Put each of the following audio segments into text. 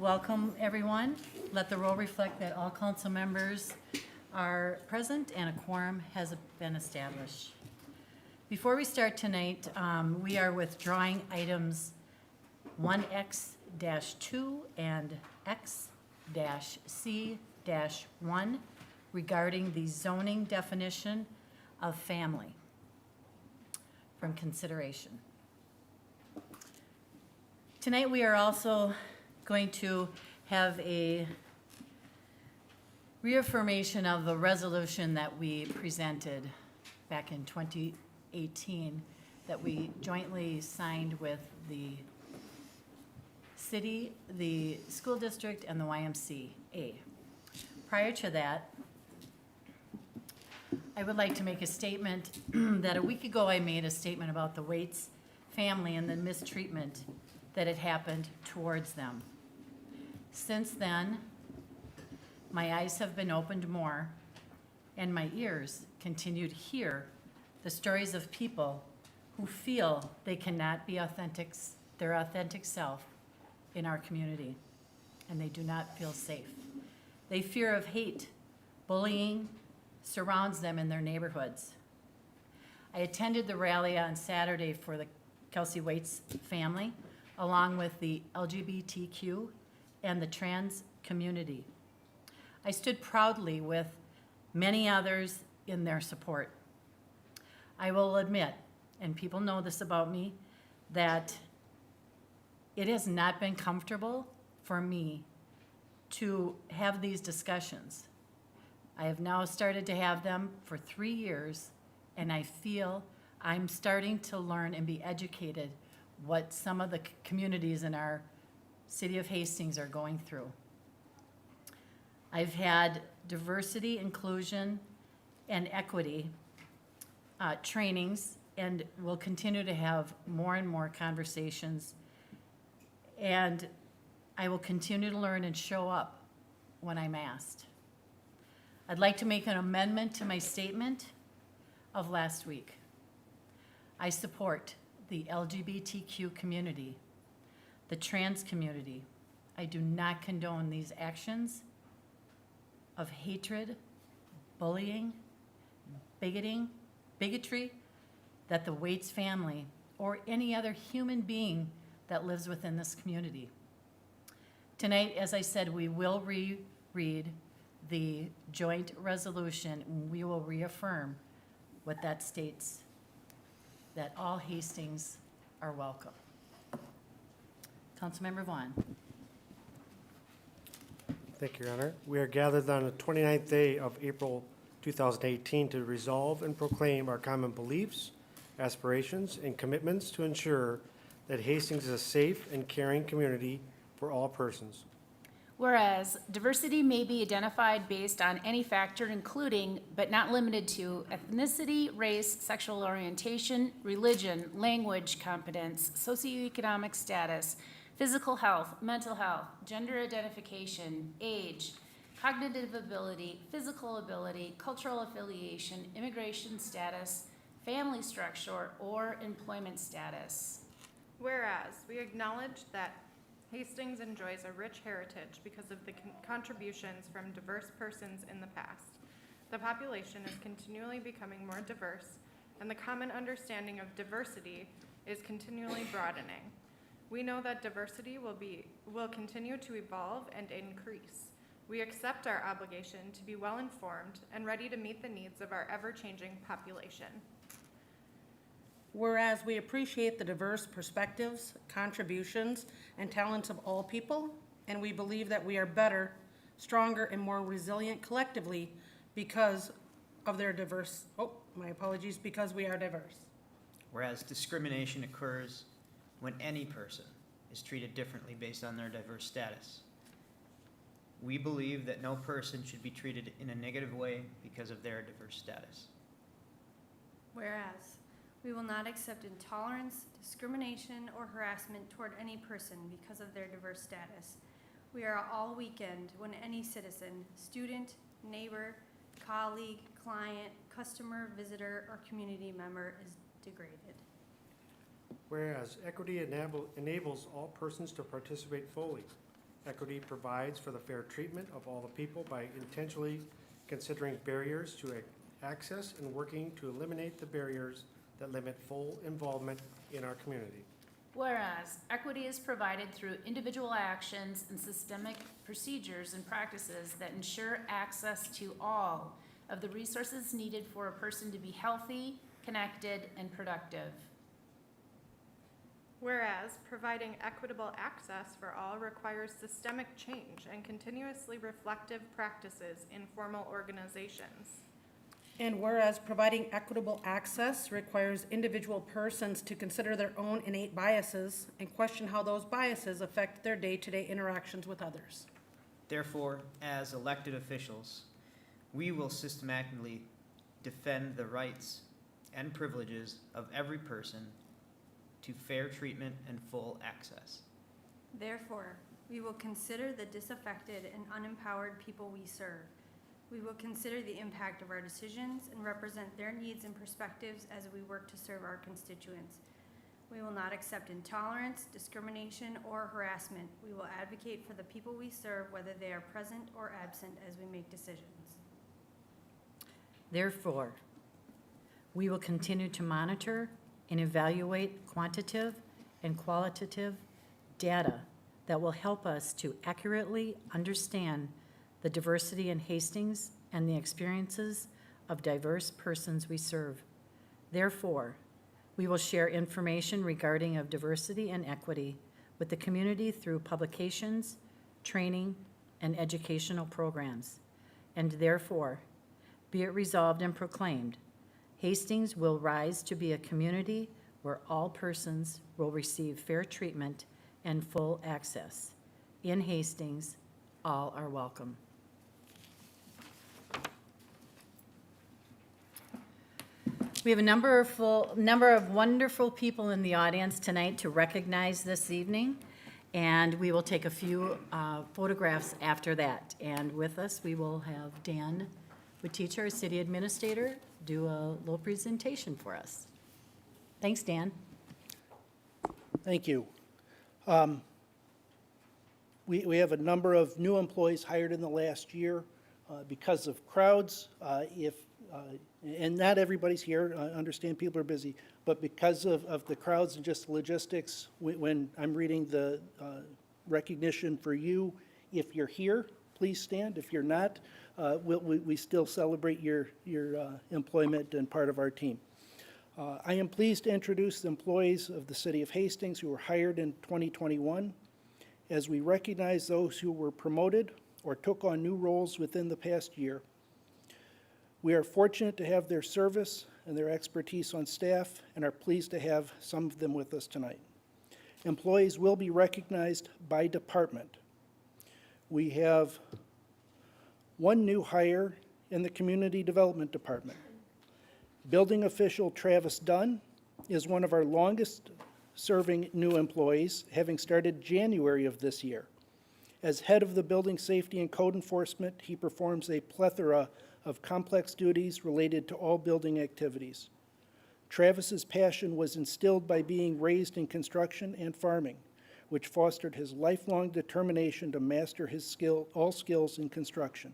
Welcome, everyone. Let the roll reflect that all council members are present and a quorum has been established. Before we start tonight, we are withdrawing items 1X-2 and X-C-1 regarding the zoning definition of family from consideration. Tonight we are also going to have a reaffirmation of the resolution that we presented back in 2018 that we jointly signed with the city, the school district, and the YMCA. Prior to that, I would like to make a statement that a week ago I made a statement about the Waits family and the mistreatment that had happened towards them. Since then, my eyes have been opened more and my ears continue to hear the stories of people who feel they cannot be their authentic self in our community, and they do not feel safe. They fear of hate, bullying surrounds them in their neighborhoods. I attended the rally on Saturday for the Kelsey Waits family, along with the LGBTQ and the trans community. I stood proudly with many others in their support. I will admit, and people know this about me, that it has not been comfortable for me to have these discussions. I have now started to have them for 3 years, and I feel I'm starting to learn and be educated what some of the communities in our city of Hastings are going through. I've had diversity, inclusion, and equity trainings, and will continue to have more and more conversations. And I will continue to learn and show up when I'm asked. I'd like to make an amendment to my statement of last week. I support the LGBTQ community, the trans community. I do not condone these actions of hatred, bullying, bigotry that the Waits family or any other human being that lives within this community. Tonight, as I said, we will reread the joint resolution, and we will reaffirm what that states, that all Hastings are welcome. Councilmember Vaughn. Thank you, Your Honor. We are gathered on the 29th day of April 2018 to resolve and proclaim our common beliefs, aspirations, and commitments to ensure that Hastings is a safe and caring community for all persons. Whereas diversity may be identified based on any factor including, but not limited to, ethnicity, race, sexual orientation, religion, language competence, socioeconomic status, physical health, mental health, gender identification, age, cognitive ability, physical ability, cultural affiliation, immigration status, family structure, or employment status. Whereas we acknowledge that Hastings enjoys a rich heritage because of the contributions from diverse persons in the past. The population is continually becoming more diverse, and the common understanding of diversity is continually broadening. We know that diversity will continue to evolve and increase. We accept our obligation to be well-informed and ready to meet the needs of our ever-changing population. Whereas we appreciate the diverse perspectives, contributions, and talents of all people, and we believe that we are better, stronger, and more resilient collectively because of their because we are diverse. Whereas discrimination occurs when any person is treated differently based on their diverse status. We believe that no person should be treated in a negative way because of their diverse status. Whereas we will not accept intolerance, discrimination, or harassment toward any person because of their diverse status. We are all weakened when any citizen, student, neighbor, colleague, client, customer, visitor, or community member is degraded. Whereas equity enables all persons to participate fully, Equity provides for the fair treatment of all the people by intentionally considering barriers to access and working to eliminate the barriers that limit full involvement in our community. Whereas equity is provided through individual actions and systemic procedures and practices that ensure access to all of the resources needed for a person to be healthy, connected, and productive. Whereas providing equitable access for all requires systemic change and continuously reflective practices in formal organizations. And whereas providing equitable access requires individual persons to consider their own innate biases and question how those biases affect their day-to-day interactions with others. Therefore, as elected officials, we will systematically defend the rights and privileges of every person to fair treatment and full access. Therefore, we will consider the disaffected and unempowered people we serve. We will consider the impact of our decisions and represent their needs and perspectives as we work to serve our constituents. We will not accept intolerance, discrimination, or harassment. We will advocate for the people we serve, whether they are present or absent, as we make decisions. Therefore, we will continue to monitor and evaluate quantitative and qualitative data that will help us to accurately understand the diversity in Hastings and the experiences of diverse persons we serve. Therefore, we will share information regarding of diversity and equity with the community through publications, training, and educational programs. And therefore, be it resolved and proclaimed, Hastings will rise to be a community where all persons will receive fair treatment and full access. In Hastings, all are welcome. We have a number of wonderful people in the audience tonight to recognize this evening, and we will take a few photographs after that. And with us, we will have Dan Would our city administrator, do a little presentation for us. Thanks, Dan. Thank you. We have a number of new employees hired in the last year because of crowds. And not everybody's here, I understand people are busy, but because of the crowds and just logistics, when I'm reading the recognition for you, if you're here, please stand. If you're not, we still celebrate your employment and part of our team. I am pleased to introduce the employees of the City of Hastings who were hired in 2021, as we recognize those who were promoted or took on new roles within the past year. We are fortunate to have their service and their expertise on staff and are pleased to have some of them with us tonight. Employees will be recognized by department. We have one new hire in the Community Development Department. Building official Travis Dunn is one of our longest-serving new employees, having started January of this year. As head of the Building Safety and Code Enforcement, he performs a plethora of complex duties related to all building activities. Travis's passion was instilled by being raised in construction and farming, which fostered his lifelong determination to master all skills in construction.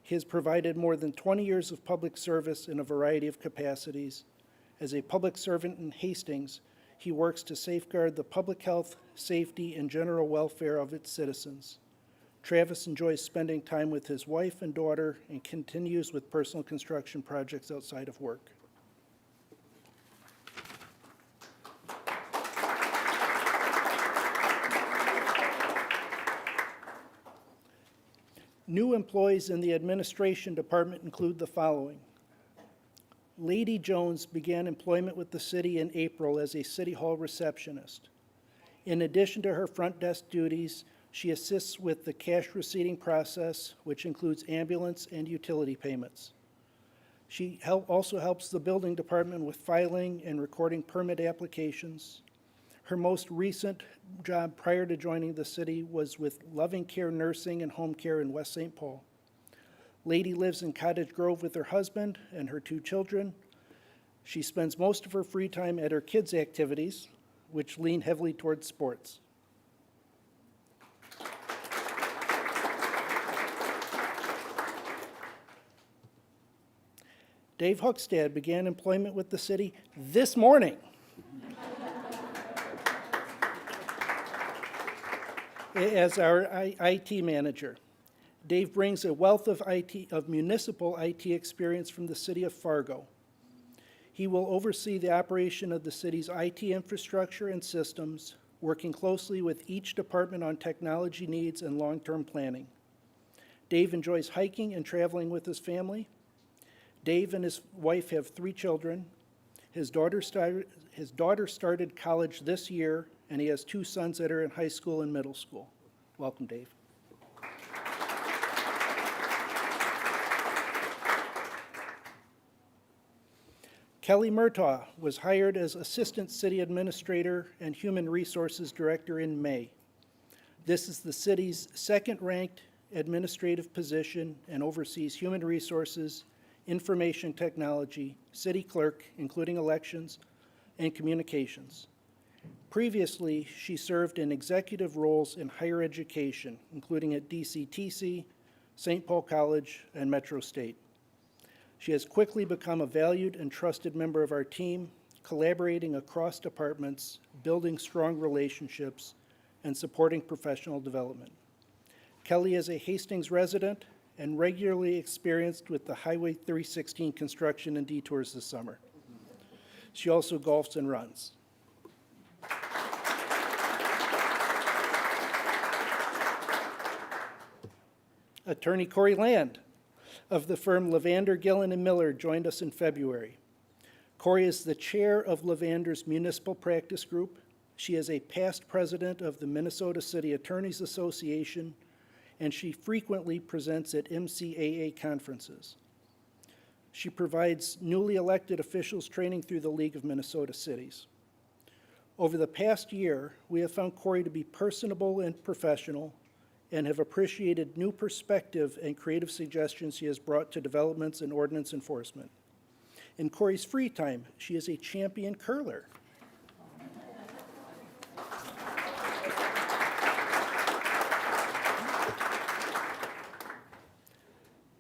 He has provided more than 20 years of public service in a variety of capacities. As a public servant in Hastings, he works to safeguard the public health, safety, and general welfare of its citizens. Travis enjoys spending time with his wife and daughter and continues with personal construction projects outside of work. New employees in the administration department include the following. Lady Jones began employment with the city in April as a City Hall receptionist. In addition to her front desk duties, she assists with the cash receipting process, which includes ambulance and utility payments. She also helps the building department with filing and recording permit applications. Her most recent job prior to joining the city was with Loving Care Nursing and Home Care in West St. Paul. Lady lives in Cottage Grove with her husband and her 2 children. She spends most of her free time at her kids' activities, which lean heavily towards sports. Dave Huckstad began employment with the city this morning. As our IT manager. Dave brings a wealth of municipal IT experience from the city of Fargo. He will oversee the operation of the city's IT infrastructure and systems, working closely with each department on technology needs and long-term planning. Dave enjoys hiking and traveling with his family. Dave and his wife have 3 children. His daughter started college this year, and he has 2 sons that are in high school and middle school. Welcome, Dave. Kelly Murtaugh was hired as Assistant City Administrator and Human Resources Director in May. This is the city's second-ranked administrative position and oversees human resources, information technology, city clerk, including elections, and communications. Previously, she served in executive roles in higher education, including at DCTC, St. Paul College, and Metro State. She has quickly become a valued and trusted member of our team, collaborating across departments, building strong relationships, and supporting professional development. Kelly is a Hastings resident and regularly experienced with the Highway 316 construction and detours this summer. She also golfs and runs. Attorney Corey Land of the firm Levander, Gillen, and Miller joined us in February. Corey is the chair of Levander's Municipal Practice Group. She is a past president of the Minnesota City Attorneys Association, and she frequently presents at MCAA conferences. She provides newly elected officials training through the League of Minnesota Cities. Over the past year, we have found Corey to be personable and professional, and have appreciated new perspective and creative suggestions she has brought to developments in ordinance enforcement. In Corey's free time, she is a champion curler.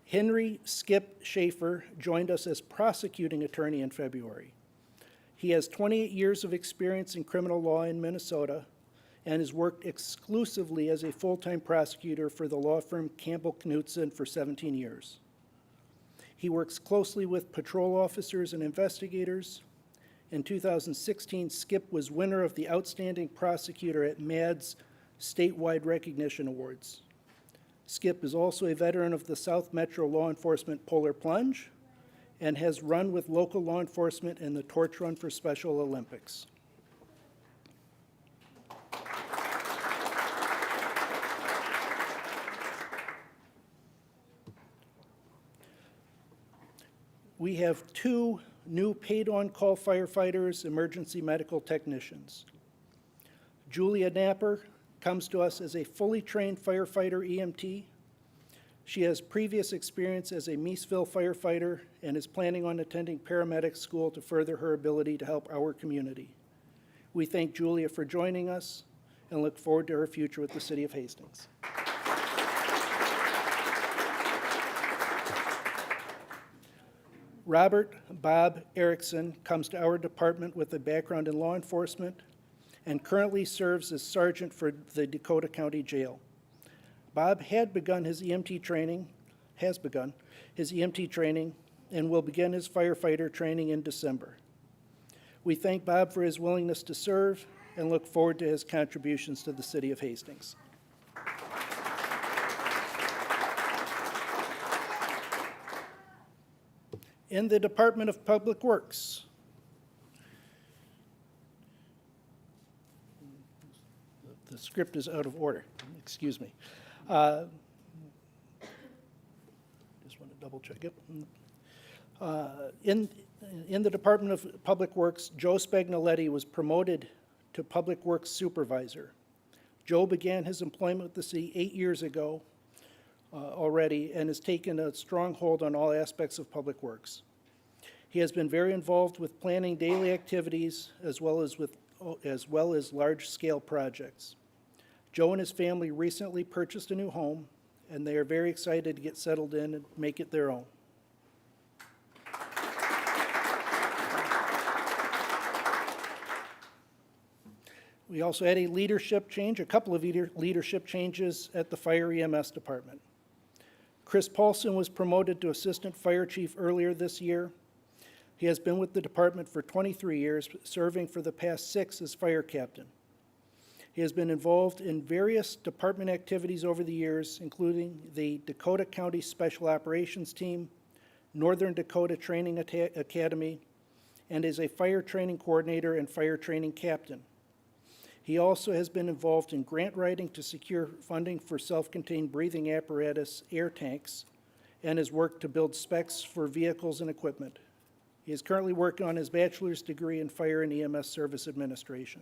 Henry Skip Schaefer joined us as prosecuting attorney in February. He has 28 years of experience in criminal law in Minnesota and has worked exclusively as a full-time prosecutor for the law firm Campbell Knutson for 17 years. He works closely with patrol officers and investigators. In 2016, Skip was winner of the Outstanding Prosecutor at MAD's statewide recognition awards. Skip is also a veteran of the South Metro Law Enforcement Polar Plunge and has run with local law enforcement in the Torch Run for Special Olympics. We have 2 new paid-on-call firefighters, emergency medical technicians. Julia Napper comes to us as a fully trained firefighter EMT. She has previous experience as a Meesville firefighter and is planning on attending paramedic school to further her ability to help our community. We thank Julia for joining us and look forward to her future with the City of Hastings. Robert Bob Erickson comes to our department with a background in law enforcement and currently serves as sergeant for the Dakota County Jail. Bob has begun his EMT training, and will begin his firefighter training in December. We thank Bob for his willingness to serve and look forward to his contributions to the City of Hastings. In the Department of Public Works, the script is out of order, excuse me. Just want to double check it. In the Department of Public Works, Joe Spagnoletti was promoted to Public Works Supervisor. Joe began his employment with the city 8 years ago already and has taken a strong hold on all aspects of public works. He has been very involved with planning daily activities as well as large-scale projects. Joe and his family recently purchased a new home, and they are very excited to get settled in and make it their own. We also had a leadership change, a couple of leadership changes at the Fire EMS Department. Chris Paulson was promoted to Assistant Fire Chief earlier this year. He has been with the department for 23 years, serving for the past 6 as fire captain. He has been involved in various department activities over the years, including the Dakota County Special Operations Team, Northern Dakota Training Academy, and is a fire training coordinator and fire training captain. He also has been involved in grant writing to secure funding for self-contained breathing apparatus air tanks and has worked to build specs for vehicles and equipment. He is currently working on his bachelor's degree in fire and EMS service administration.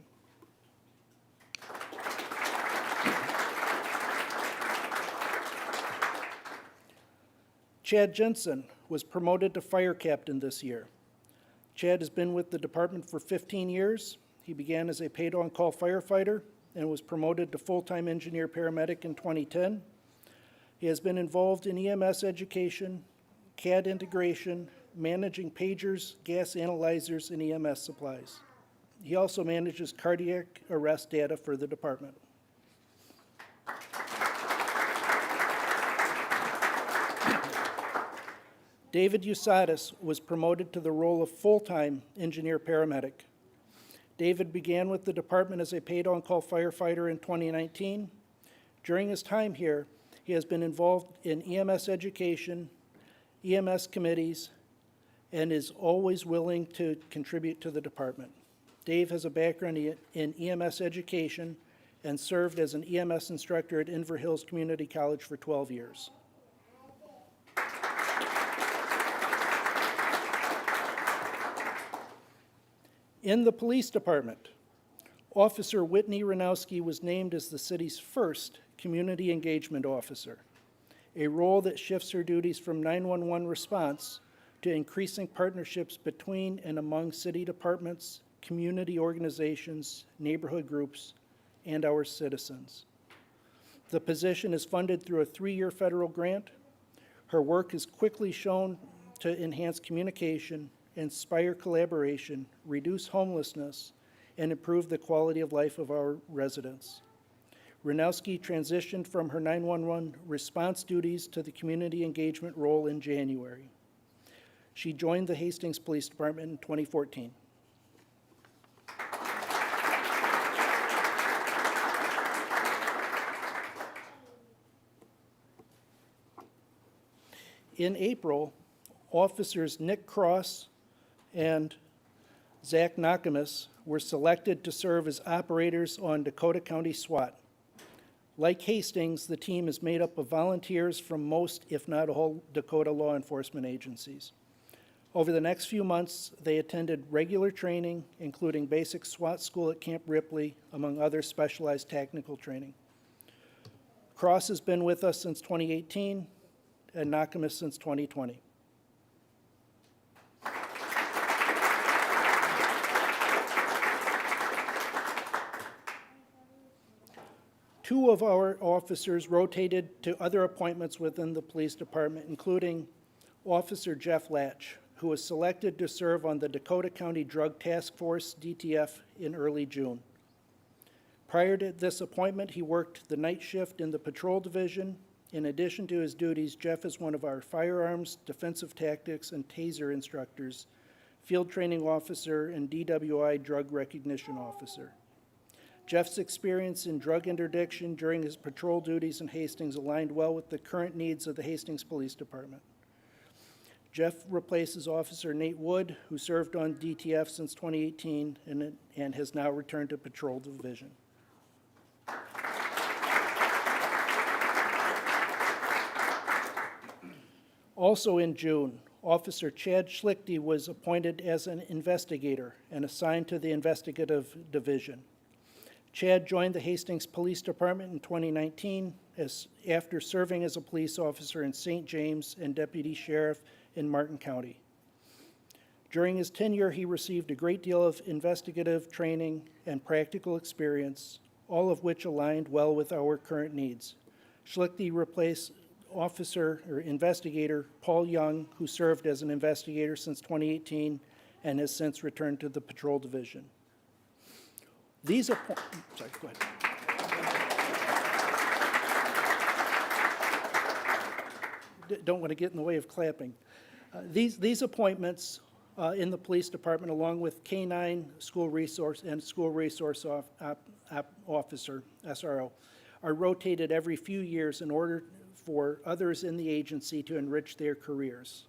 Chad Jensen was promoted to fire captain this year. Chad has been with the department for 15 years. He began as a paid-on-call firefighter and was promoted to full-time engineer paramedic in 2010. He has been involved in EMS education, CAD integration, managing pagers, gas analyzers, and EMS supplies. He also manages cardiac arrest data for the department. David Usadis was promoted to the role of full-time engineer paramedic. David began with the department as a paid-on-call firefighter in 2019. During his time here, he has been involved in EMS education, EMS committees, and is always willing to contribute to the department. Dave has a background in EMS education and served as an EMS instructor at Inver Hills Community College for 12 years. In the police department, Officer Whitney Ranowski was named as the city's first community engagement officer, a role that shifts her duties from 911 response to increasing partnerships between and among city departments, community organizations, neighborhood groups, and our citizens. The position is funded through a 3-year federal grant. Her work has quickly shown to enhance communication, inspire collaboration, reduce homelessness, and improve the quality of life of our residents. Ranowski transitioned from her 911 response duties to the community engagement role in January. She joined the Hastings Police Department in 2014. In April, officers Nick Cross and Zach Nakamas were selected to serve as operators on Dakota County SWAT. Like Hastings, the team is made up of volunteers from most, if not all, Dakota law enforcement agencies. Over the next few months, they attended regular training, including basic SWAT school at Camp Ripley, among other specialized technical training. Cross has been with us since 2018, and Nakamas since 2020. Two of our officers rotated to other appointments within the police department, including Officer Jeff Latch, who was selected to serve on the Dakota County Drug Task Force, DTF, in early June. Prior to this appointment, he worked the night shift in the patrol division. In addition to his duties, Jeff is one of our firearms, defensive tactics, and taser instructors, field training officer, and DWI drug recognition officer. Jeff's experience in drug interdiction during his patrol duties in Hastings aligned well with the current needs of the Hastings Police Department. Jeff replaces Officer Nate Wood, who served on DTF since 2018 and has now returned to patrol division. Also in June, Officer Chad Schlichty was appointed as an investigator and assigned to the investigative division. Chad joined the Hastings Police Department in 2019 after serving as a police officer in St. James and deputy sheriff in Martin County. During his tenure, he received a great deal of investigative training and practical experience, all of which aligned well with our current needs. Schlichty replaced investigator Paul Young, who served as an investigator since 2018 and has since returned to the patrol division. These sorry, go ahead. Don't want to get in the way of clapping. These appointments in the police department, along with K-9 school resource and school resource officer, SRO, are rotated every few years in order for others in the agency to enrich their careers.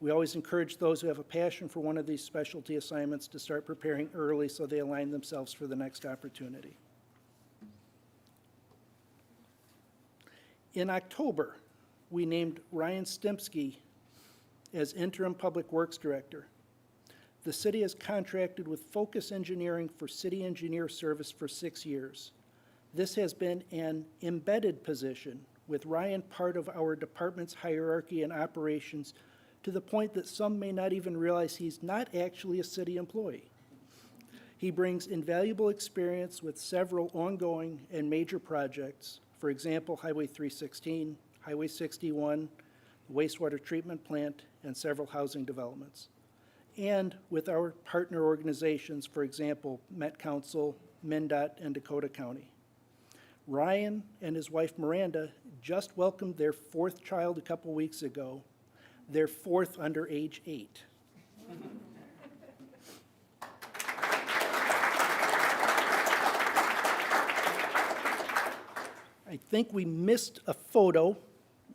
We always encourage those who have a passion for one of these specialty assignments to start preparing early so they align themselves for the next opportunity. In October, we named Ryan Stimpsky as interim Public Works Director. The city has contracted with Focus Engineering for city engineer service for 6 years. This has been an embedded position, with Ryan part of our department's hierarchy and operations, to the point that some may not even realize he's not actually a city employee. He brings invaluable experience with several ongoing and major projects, for example, Highway 316, Highway 61, the wastewater treatment plant, and several housing developments. And with our partner organizations, for example, Met Council, MnDOT, and Dakota County. Ryan and his wife Miranda just welcomed their 4th child a couple weeks ago, their 4th under age 8. I think we missed a photo,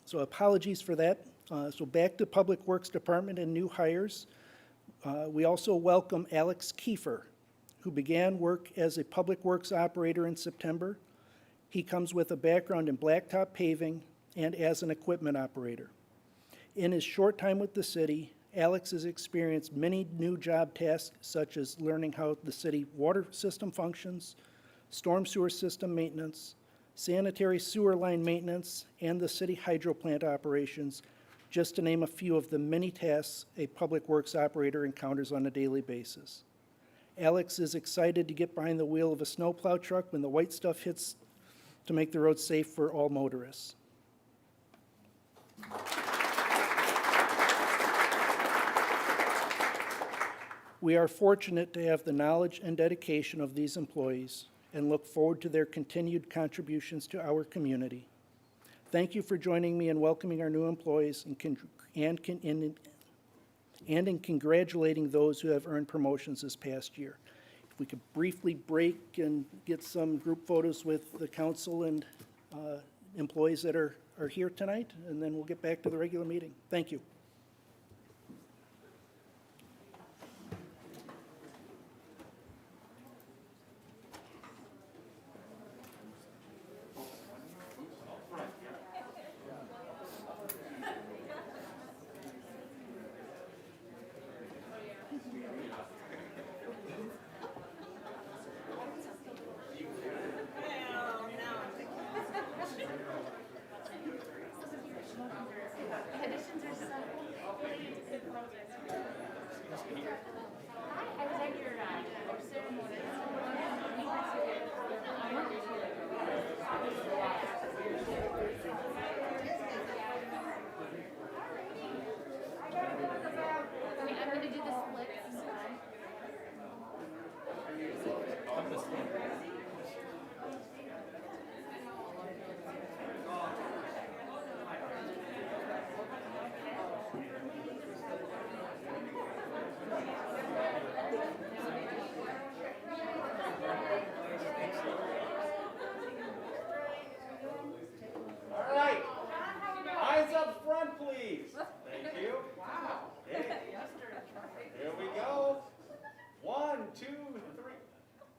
so apologies for that. So back to Public Works Department and new hires. We also welcome Alex Kiefer, who began work as a Public Works operator in September. He comes with a background in blacktop paving and as an equipment operator. In his short time with the city, Alex has experienced many new job tasks, such as learning how the city water system functions, storm sewer system maintenance, sanitary sewer line maintenance, and the city hydro plant operations, just to name a few of the many tasks a public works operator encounters on a daily basis. Alex is excited to get behind the wheel of a snowplow truck when the white stuff hits to make the road safe for all motorists. We are fortunate to have the knowledge and dedication of these employees and look forward to their continued contributions to our community. Thank you for joining me in welcoming our new employees and in congratulating those who have earned promotions this past year. If we could briefly break and get some group photos with the council and employees that are here tonight, and then we'll get back to the regular meeting. Thank you.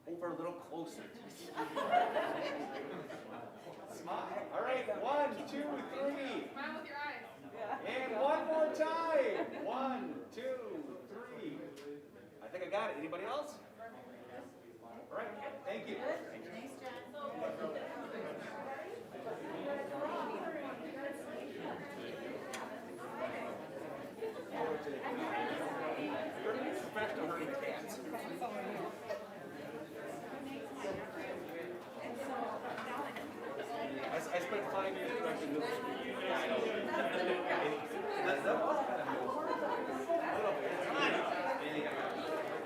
Over a little closer. Smile. All right, 1, 2, 3. Smile with your eyes. And one more time. 1, 2, 3. I think I got it. Anybody else? All right, thank you. Thanks, John. Professional herding cats. I spent 5 years directing middle school. That was kind of middle school.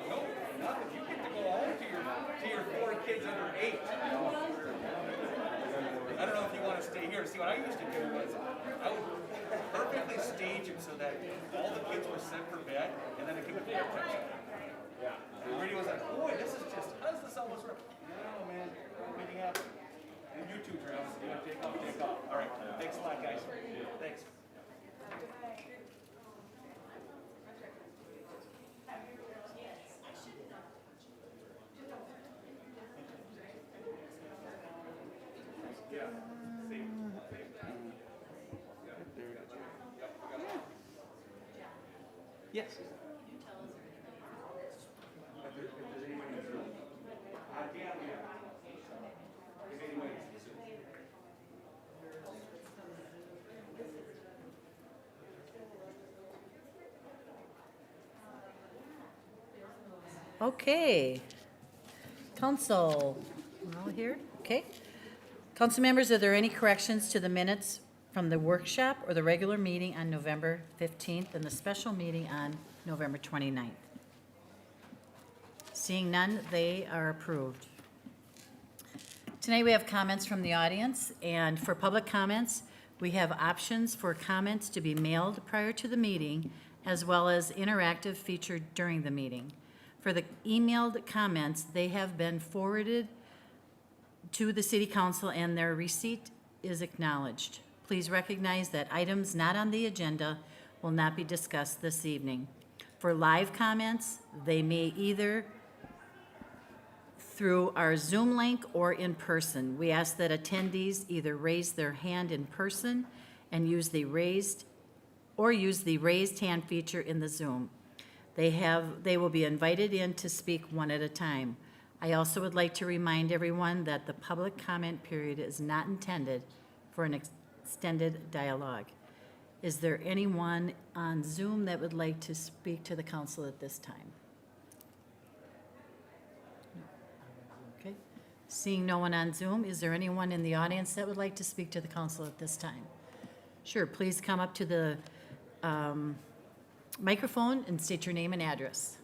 No, not if you get to go home to your 4 kids see, what I used to do was I would perfectly stage it so that all the kids were set for bed, and then I give it to attention. Yeah. The radio was like, boy, this is just, how does this almost work? No, man, making happen. And you too, Travis. Yeah, take off, take off. All right, thanks a lot, guys. Thanks. Yes. Okay. Council, we're all here? Okay. Council members, are there any corrections to the minutes from the workshop or the regular meeting on November 15th and the special meeting on November 29th? Seeing none, they are approved. Tonight we have comments from the audience, and for public comments, we have options for comments to be mailed prior to the meeting, as well as interactive featured during the meeting. For the emailed comments, they have been forwarded to the city council and their receipt is acknowledged. Please recognize that items not on the agenda will not be discussed this evening. For live comments, they may either through our Zoom link or in person. We ask that attendees either raise their hand in person and use the raised hand feature in the Zoom. They will be invited in to speak one at a time. I also would like to remind everyone that the public comment period is not intended for an extended dialogue. Is there anyone on Zoom that would like to speak to the council at this time? Okay. Seeing no one on Zoom, is there anyone in the audience that would like to speak to the council at this time? Sure, please come up to the microphone and state your name and address.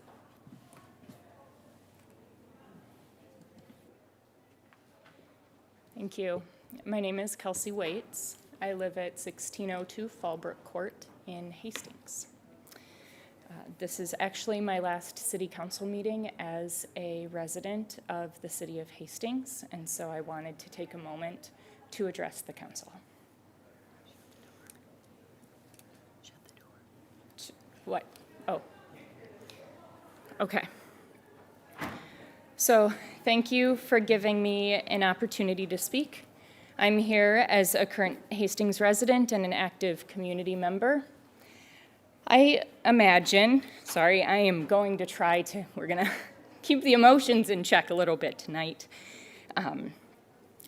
Thank you. My name is Kelsey Waits. I live at 1602 Fallbrook Court in Hastings. This is actually my last city council meeting as a resident of the city of Hastings, and so I wanted to take a moment to address the council. What? Oh. Okay. So, thank you for giving me an opportunity to speak. I'm here as a current Hastings resident and an active community member. I imagine, I am going to try to, we're going to keep the emotions in check a little bit tonight. I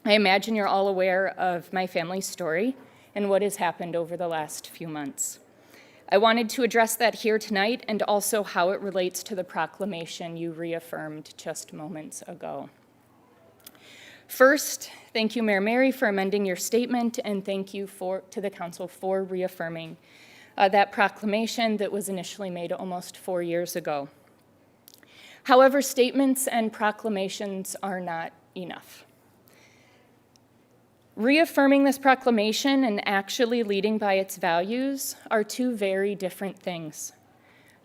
imagine you're all aware of my family's story and what has happened over the last few months. I wanted to address that here tonight and also how it relates to the proclamation you reaffirmed just moments ago. First, thank you, Mayor Mary, for amending your statement, and thank you to the council for reaffirming that proclamation that was initially made almost 4 years ago. However, statements and proclamations are not enough. Reaffirming this proclamation and actually leading by its values are two very different things.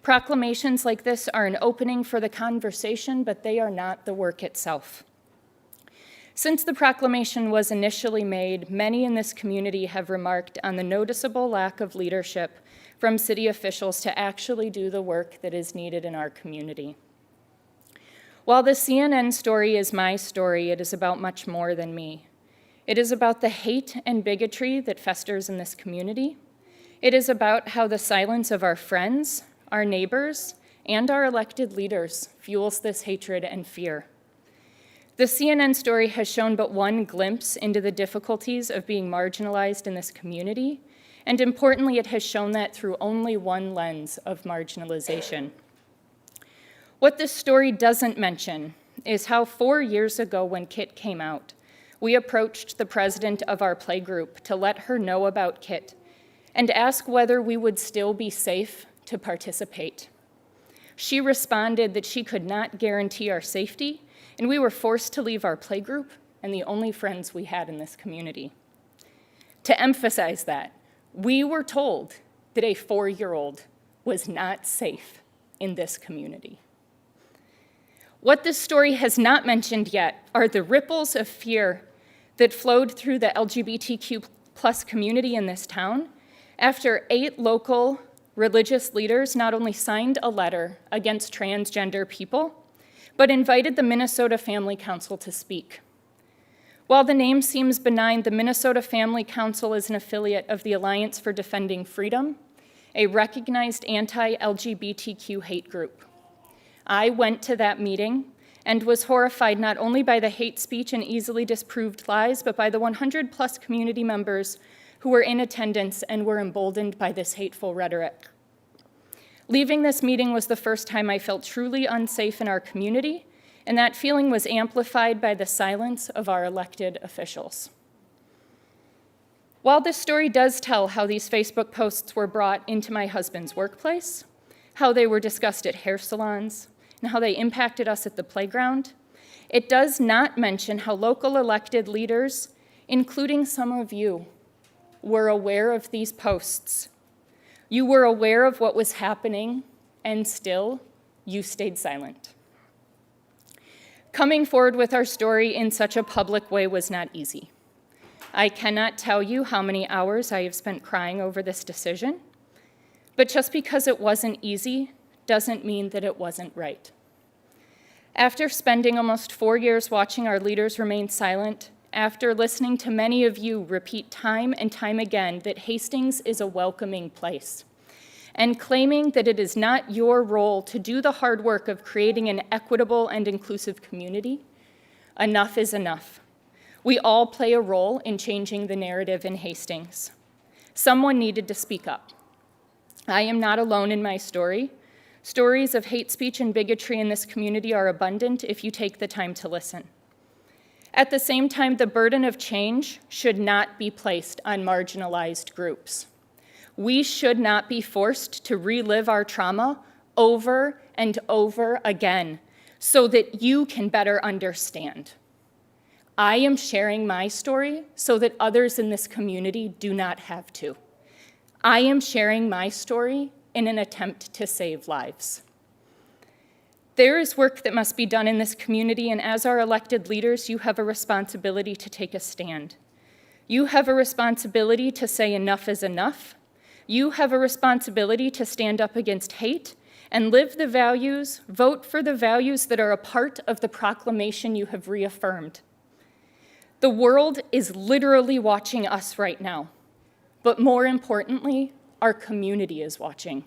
Proclamations like this are an opening for the conversation, but they are not the work itself. Since the proclamation was initially made, many in this community have remarked on the noticeable lack of leadership from city officials to actually do the work that is needed in our community. While the CNN story is my story, it is about much more than me. It is about the hate and bigotry that festers in this community. It is about how the silence of our friends, our neighbors, and our elected leaders fuels this hatred and fear. The CNN story has shown but one glimpse into the difficulties of being marginalized in this community, and importantly, it has shown that through only one lens of marginalization. What this story doesn't mention is how 4 years ago when Kit came out, we approached the president of our playgroup to let her know about Kit and ask whether we would still be safe to participate. She responded that she could not guarantee our safety, and we were forced to leave our playgroup and the only friends we had in this community. To emphasize that, we were told that a 4-year-old was not safe in this community. What this story has not mentioned yet are the ripples of fear that flowed through the LGBTQ plus community in this town after 8 local religious leaders not only signed a letter against transgender people, but invited the Minnesota Family Council to speak. While the name seems benign, the Minnesota Family Council is an affiliate of the Alliance for Defending Freedom, a recognized anti-LGBTQ hate group. I went to that meeting and was horrified not only by the hate speech and easily disproved lies, but by the 100+ community members who were in attendance and were emboldened by this hateful rhetoric. Leaving this meeting was the first time I felt truly unsafe in our community, and that feeling was amplified by the silence of our elected officials. While this story does tell how these Facebook posts were brought into my husband's workplace, how they were discussed at hair salons, and how they impacted us at the playground, it does not mention how local elected leaders, including some of you, were aware of these posts. You were aware of what was happening, and still, you stayed silent. Coming forward with our story in such a public way was not easy. I cannot tell you how many hours I have spent crying over this decision, but just because it wasn't easy doesn't mean that it wasn't right. After spending almost 4 years watching our leaders remain silent, after listening to many of you repeat time and time again that Hastings is a welcoming place, and claiming that it is not your role to do the hard work of creating an equitable and inclusive community, enough is enough. We all play a role in changing the narrative in Hastings. Someone needed to speak up. I am not alone in my story. Stories of hate speech and bigotry in this community are abundant if you take the time to listen. At the same time, the burden of change should not be placed on marginalized groups. We should not be forced to relive our trauma over and over again so that you can better understand. I am sharing my story so that others in this community do not have to. I am sharing my story in an attempt to save lives. There is work that must be done in this community, and as our elected leaders, you have a responsibility to take a stand. You have a responsibility to say enough is enough. You have a responsibility to stand up against hate and live the values, vote for the values that are a part of the proclamation you have reaffirmed. The world is literally watching us right now, but more importantly, our community is watching.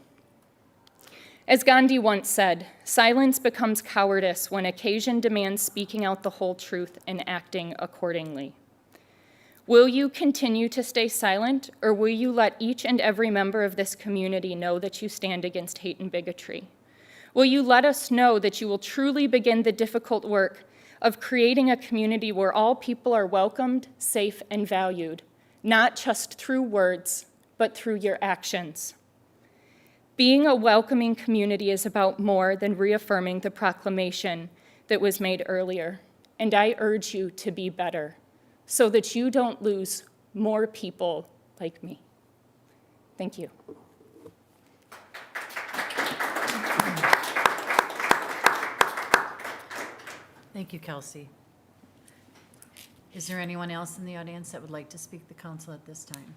As Gandhi once said, silence becomes cowardice when occasion demands speaking out the whole truth and acting accordingly. Will you continue to stay silent, or will you let each and every member of this community know that you stand against hate and bigotry? Will you let us know that you will truly begin the difficult work of creating a community where all people are welcomed, safe, and valued, not just through words, but through your actions? Being a welcoming community is about more than reaffirming the proclamation that was made earlier, and I urge you to be better, so that you don't lose more people like me. Thank you. Thank you, Kelsey. Is there anyone else in the audience that would like to speak to the council at this time?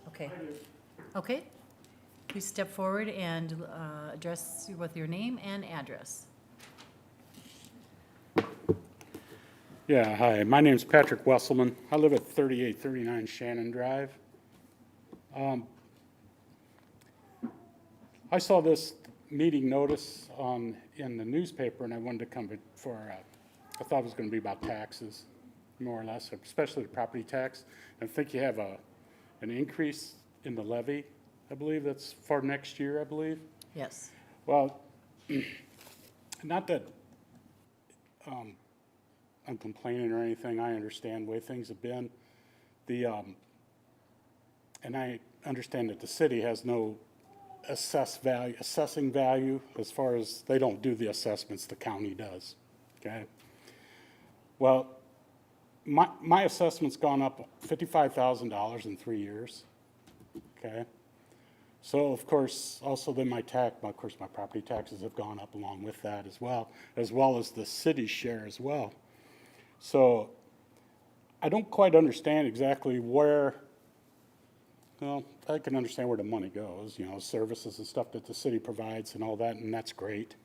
Okay. Okay. Please step forward and address you with your name and address. Yeah, hi, my name's Patrick Wesselman. I live at 3839 Shannon Drive. I saw this meeting notice in the newspaper, and I wanted to come for, I thought it was going to be about taxes, more or less, especially the property tax. I think you have an increase in the levy, I believe that's for next year, I believe. Yes. Well, not that I'm complaining or anything. I understand the way things have been. And I understand that the city has no assessing value as far as they don't do the assessments, the county does, okay? Well, my assessment's gone up $55,000 in 3 years, okay? So of course, also then my property taxes have gone up along with that as well as the city's share as well. So I don't quite understand exactly where, well, I can understand where the money goes, you know, services and stuff that the city provides and all that, and that's great.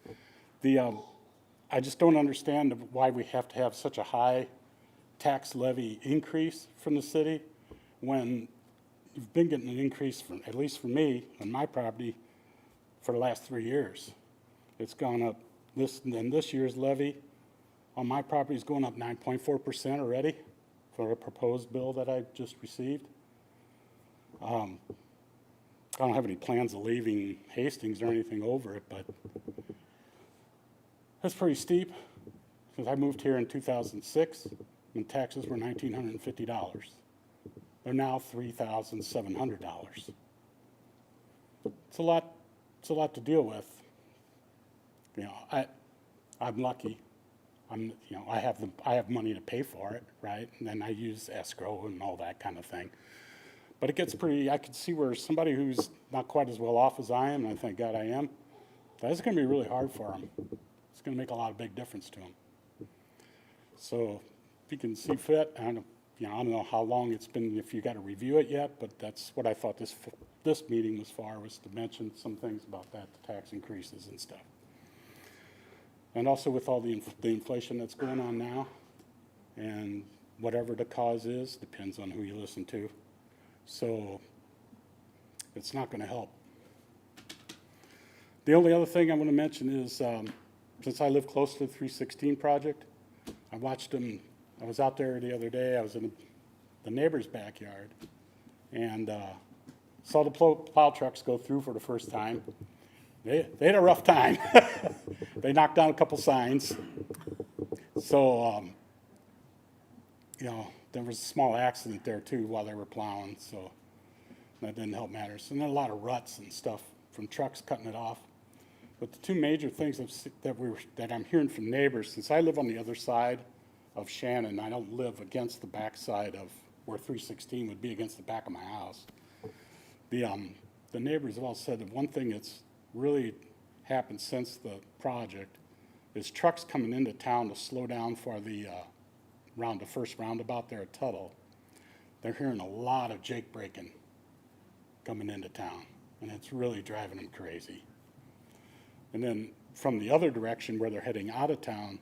I just don't understand why we have to have such a high tax levy increase from the city when you've been getting an increase from, at least for me, on my property, for the last 3 years. It's gone up, this year's levy on my property is going up 9.4% already for a proposed bill that I just received. I don't have any plans of leaving Hastings or anything over it, but that's pretty steep. Because I moved here in 2006 when taxes were $1,950. They're now $3,700. It's a lot to deal with. You know, I'm lucky. You know, I have money to pay for it, right? And then I use escrow and all that kind of thing. But it gets pretty, I could see where somebody who's not quite as well off as I am, and I thank God I am, that's gonna be really hard for them. It's gonna make a lot of big difference to them. So if you can see fit, I don't know how long it's been, if you got to review it yet, but that's what I thought this meeting was for, was to mention some things about that, the tax increases and stuff. And also with all the inflation that's going on now, and whatever the cause is, depends on who you listen to. So it's not going to help. The only other thing I want to mention is, since I live close to the 316 project, I watched them. I was out there the other day. I was in the neighbor's backyard and saw the plow trucks go through for the first time. They had a rough time. They knocked down a couple signs. So, you know, there was a small accident there too while they were plowing, so that didn't help matters. And then a lot of ruts and stuff from trucks cutting it off. But the two major things that I'm hearing from neighbors, since I live on the other side of Shannon, I don't live against the backside of where 316 would be against the back of my house. The neighbors have all said that one thing that's really happened since the project is trucks coming into town to slow down for the first roundabout there at Tuttle. They're hearing a lot of jake braking coming into town, and it's really driving them crazy. And then from the other direction where they're heading out of town,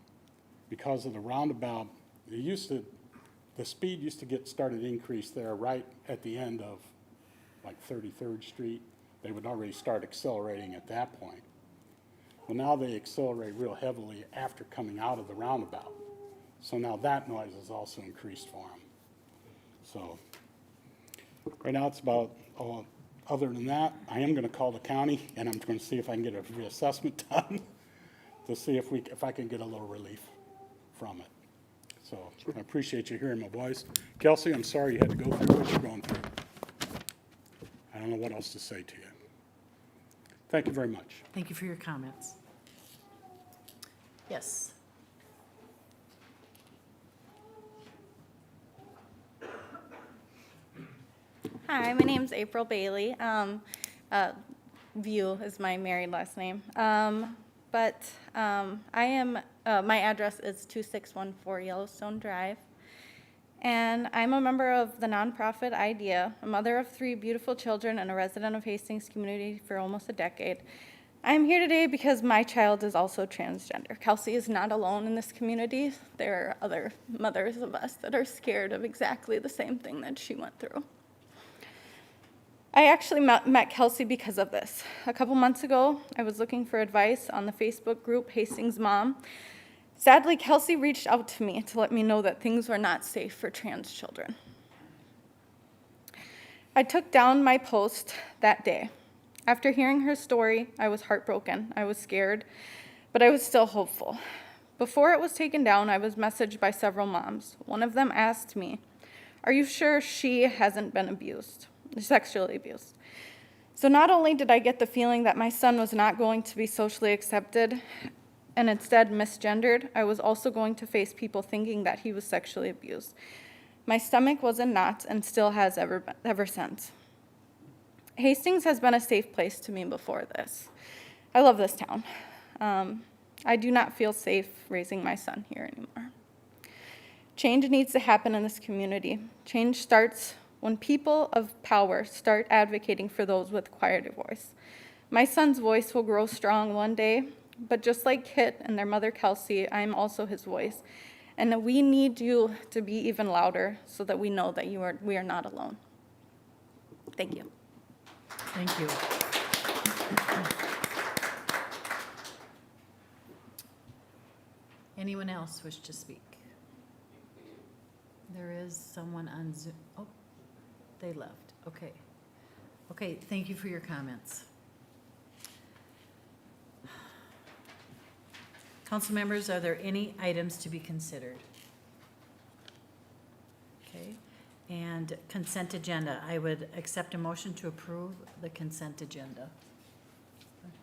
because of the roundabout, the speed used to get started increase there right at the end of like 33rd Street. They would already start accelerating at that point. Well, now they accelerate real heavily after coming out of the roundabout. So now that noise has also increased for them. So right now it's about all. Other than that, I am going to call the county, and I'm going to see if I can get a reassessment done to see if I can get a little relief from it. So I appreciate you hearing my voice. Kelsey, I'm sorry you had to go through what you're going through. I don't know what else to say to you. Thank you very much. Thank you for your comments. Yes. Hi, my name's April Bailey. View is my married last name. I am, my address is 2614 Yellowstone Drive. And I'm a member of the nonprofit IDEA, a mother of 3 beautiful children and a resident of Hastings community for almost a decade. I'm here today because my child is also transgender. Kelsey is not alone in this community. There are other mothers of us that are scared of exactly the same thing that she went through. I actually met Kelsey because of this. A couple months ago, I was looking for advice on the Facebook group Hastings Mom. Sadly, Kelsey reached out to me to let me know that things were not safe for trans children. I took down my post that day. After hearing her story, I was heartbroken. I was scared, but I was still hopeful. Before it was taken down, I was messaged by several moms. One of them asked me, "Are you sure she hasn't been abused? Sexually abused?" So not only did I get the feeling that my son was not going to be socially accepted, and instead misgendered, I was also going to face people thinking that he was sexually abused. My stomach was in knots and still has ever since. Hastings has been a safe place to me before this. I love this town. I do not feel safe raising my son here anymore. Change needs to happen in this community. Change starts when people of power start advocating for those with quieter voice. My son's voice will grow strong one day, but just like Kit and their mother Kelsey, I am also his voice. And we need you to be even louder so that we know that we are not alone. Thank you. Thank you. Anyone else wish to speak? There is someone on Zoom. Oh, they left. Okay. Okay, thank you for your comments. Council members, are there any items to be considered? Okay, and consent agenda. I would accept a motion to approve the consent agenda.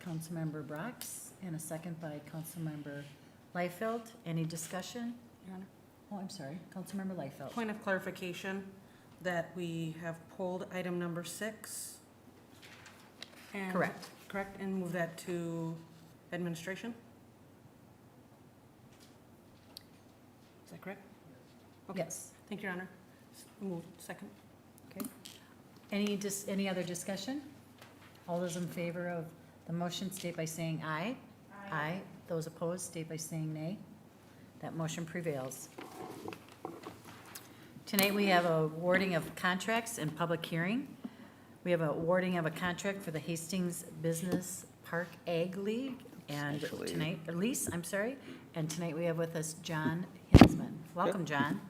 Councilmember Brox, and a second by Councilmember Liefeld. Any discussion? Your Honor. Oh, I'm sorry, Councilmember Liefeld. Point of clarification, that we have pulled item number 6. and- Correct. Correct, and move that to administration? Is that correct? Okay. Yes. Thank you, Your Honor. Move second. Okay. Any other discussion? All those in favor of the motion state by saying aye. Aye. Those opposed state by saying nay. That motion prevails. Tonight, we have a awarding of contracts and public hearing. We have a awarding of a contract for the Hastings Business Park Ag League and tonight, or Lease, I'm sorry. And tonight, we have with us John Hinsman. Welcome, John.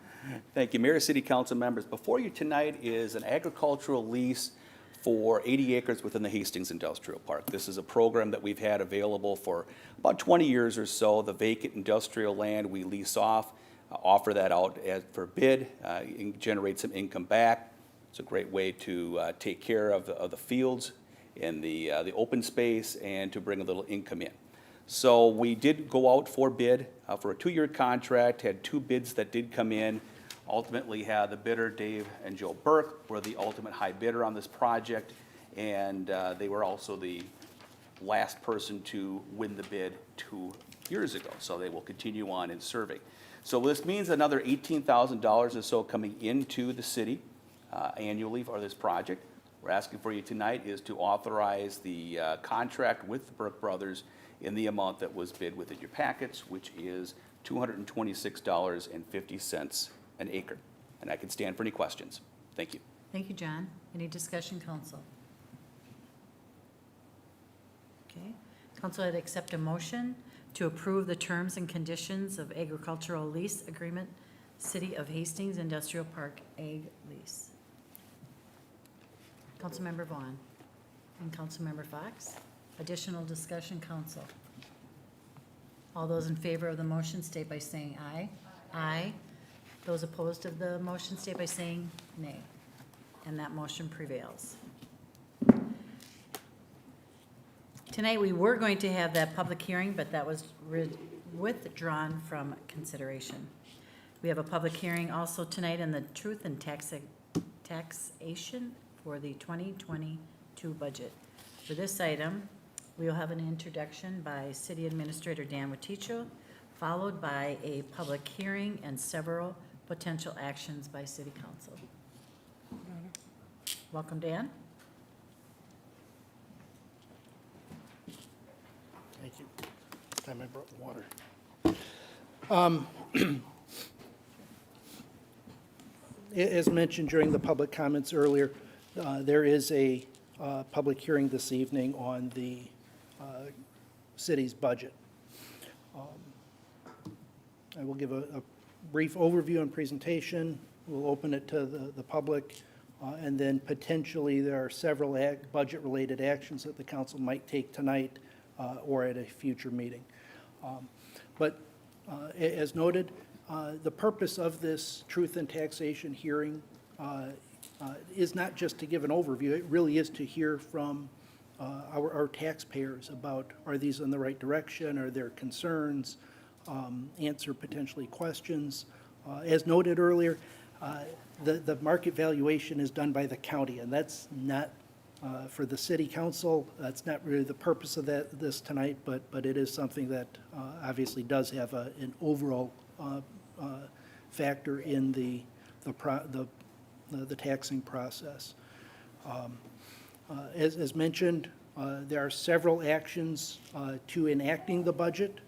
Thank you, Mayor, City Council members. Before you tonight is an agricultural lease for 80 acres within the Hastings Industrial Park. This is a program that we've had available for about 20 years or so. The vacant industrial land we lease off, offer that out for bid, generate some income back. It's a great way to take care of the fields and the open space and to bring a little income in. So we did go out for bid for a 2-year contract, had 2 bids that did come in. Ultimately had the bidder, Dave and Joe Burke, were the ultimate high bidder on this project, and they were also the last person to win the bid 2 years ago, so they will continue on in serving. So this means another $18,000 or so coming into the city annually for this project. We're asking for you tonight is to authorize the contract with the Burke Brothers in the amount that was bid within your packets, which is $226.50 an acre. And I can stand for any questions. Thank you. Thank you, John. Any discussion, council? Okay. Council, I'd accept a motion to approve the terms and conditions of agricultural lease agreement, City of Hastings Industrial Park Ag Lease. Councilmember Vaughn and Councilmember Fox. Additional discussion, council. All those in favor of the motion state by saying aye. Aye. Those opposed to the motion state by saying nay. And that motion prevails. Tonight, we were going to have that public hearing, but that was withdrawn from consideration. We have a public hearing also tonight in the Truth and Taxation for the 2022 budget. For this item, we will have an introduction by City Administrator Dan Waticho, followed by a public hearing and several potential actions by City Council. Welcome, Dan. Thank you. This time I brought water. As mentioned during the public comments earlier, there is a public hearing this evening on the city's budget. I will give a brief overview and presentation. We'll open it to the public, and then potentially there are several budget-related actions that the council might take tonight or at a future meeting. But as noted, the purpose of this Truth and Taxation hearing is not just to give an overview. It really is to hear from our taxpayers about, are these in the right direction, are there concerns, answer potentially questions. As noted earlier, the market valuation is done by the county, and that's not for the city council. That's not really the purpose of this tonight, but it is something that obviously does have an overall factor in the taxing process. As mentioned, there are several actions to enacting the budget,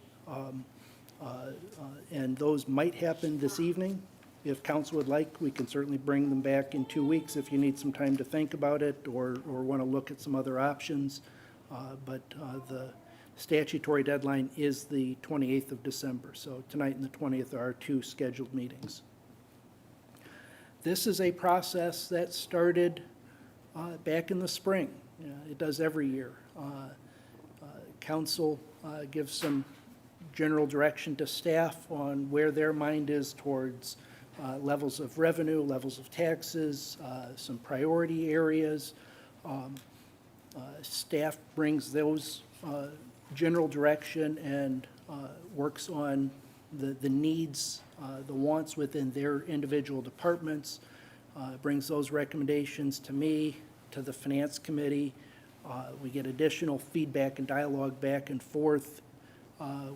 and those might happen this evening. If council would like, we can certainly bring them back in 2 weeks if you need some time to think about it or want to look at some other options. But the statutory deadline is the 28th of December. So tonight and the 20th are our 2 scheduled meetings. This is a process that started back in the spring. It does every year. Council gives some general direction to staff on where their mind is towards levels of revenue, levels of taxes, some priority areas. Staff brings those general direction and works on the needs, the wants within their individual departments, brings those recommendations to me, to the Finance Committee. We get additional feedback and dialogue back and forth.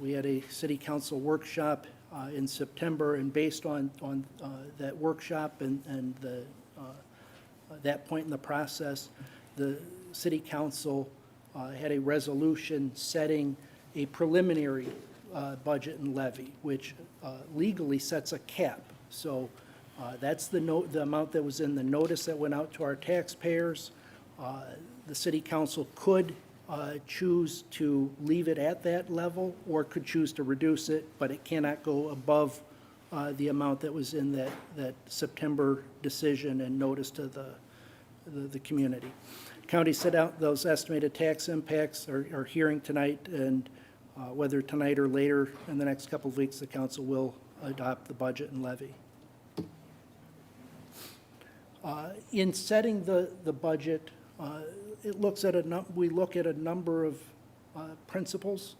We had a city council workshop in September, and based on that workshop and that point in the process, the city council had a resolution setting a preliminary budget and levy, which legally sets a cap. So that's the amount that was in the notice that went out to our taxpayers. The city council could choose to leave it at that level or could choose to reduce it, but it cannot go above the amount that was in that September decision and notice to the community. County set out those estimated tax impacts are hearing tonight, and whether tonight or later in the next couple of weeks, the council will adopt the budget and levy. In setting the budget, it looks at we look at a number of principles.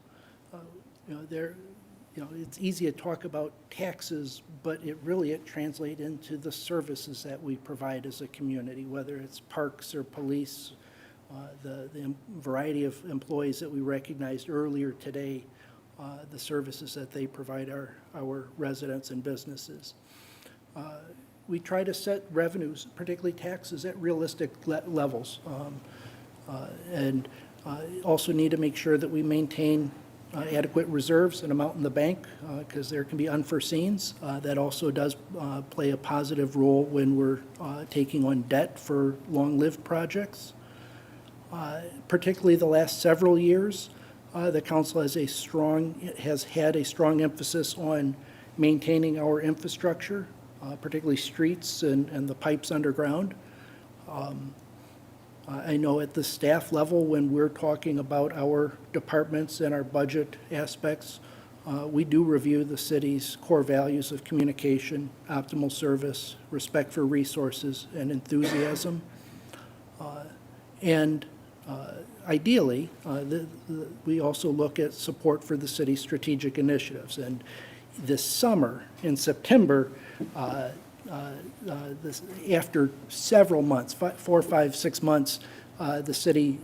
It's easy to talk about taxes, but it translates into the services that we provide as a community, whether it's parks or police, the variety of employees that we recognized earlier today, the services that they provide our residents and businesses. We try to set revenues, particularly taxes, at realistic levels. And also need to make sure that we maintain adequate reserves and amount in the bank, because there can be unforeseens. That also does play a positive role when we're taking on debt for long-lived projects. Particularly the last several years, the council has had a strong emphasis on maintaining our infrastructure, particularly streets and the pipes underground. I know at the staff level, when we're talking about our departments and our budget aspects, we do review the city's core values of communication, optimal service, respect for resources, and enthusiasm. And ideally, we also look at support for the city's strategic initiatives. And this summer, in September, after several months, 4, 5, 6 months, the city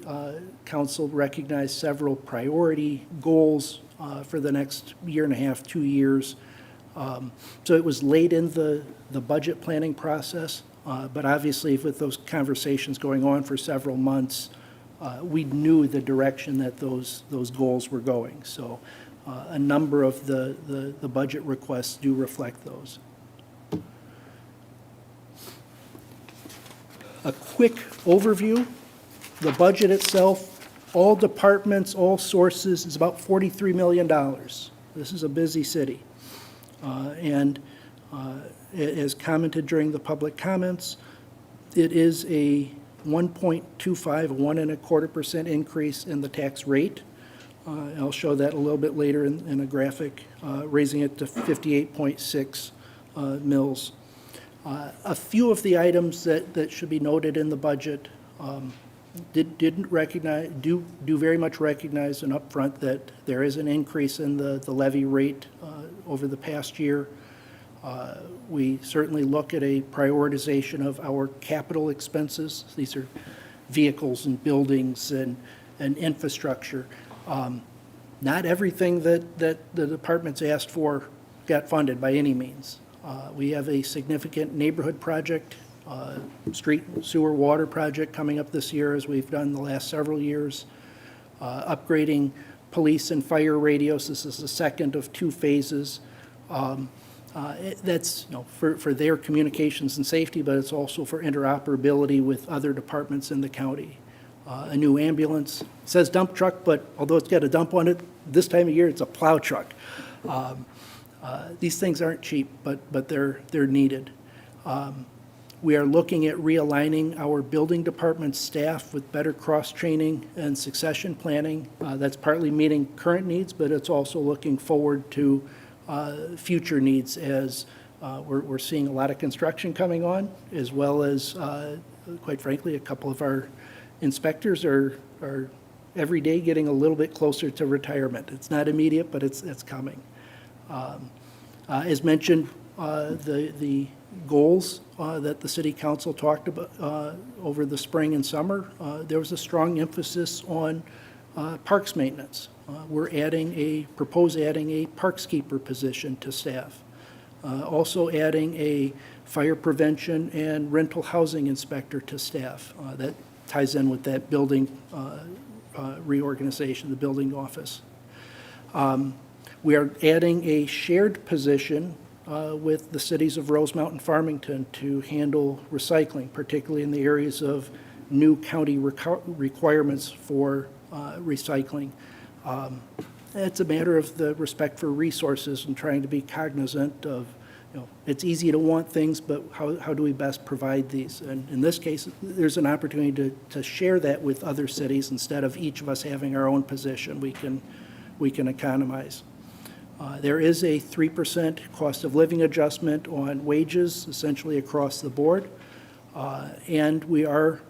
council recognized several priority goals for the next year and a half, 2 years. So it was late in the budget planning process, but obviously with those conversations going on for several months, we knew the direction that those goals were going. So a number of the budget requests do reflect those. A quick overview. The budget itself, all departments, all sources, is about $43 million. This is a busy city. And as commented during the public comments, it is a 1.25, 1.25% increase in the tax rate. I'll show that a little bit later in a graphic, raising it to 58.6 mils. A few of the items that should be noted in the budget, didn't recognize, do very much recognize and upfront that there is an increase in the levy rate over the past year. We certainly look at a prioritization of our capital expenses. These are vehicles and buildings and infrastructure. Not everything that the department's asked for got funded by any means. We have a significant neighborhood project, street sewer water project coming up this year, as we've done the last several years. Upgrading police and fire radios. This is the second of 2 phases. That's, for their communications and safety, but it's also for interoperability with other departments in the county. A new ambulance. It says dump truck, but although it's got a dump on it, this time of year, it's a plow truck. These things aren't cheap, but they're needed. We are looking at realigning our building department staff with better cross-training and succession planning. That's partly meeting current needs, but it's also looking forward to future needs as we're seeing a lot of construction coming on, as well as, quite frankly, a couple of our inspectors are every day getting a little bit closer to retirement. It's not immediate, but it's coming. As mentioned, the goals that the city council talked about over the spring and summer, there was a strong emphasis on parks maintenance. We're propose adding a parkskeeper position to staff. Also adding a fire prevention and rental housing inspector to staff. That ties in with that building reorganization, the building office. We are adding a shared position with the cities of Rosemount and Farmington to handle recycling, particularly in the areas of new county requirements for recycling. It's a matter of the respect for resources and trying to be cognizant of, it's easy to want things, but how do we best provide these? And in this case, there's an opportunity to share that with other cities instead of each of us having our own position. We can economize. There is a 3% cost of living adjustment on wages, essentially across the board. And we are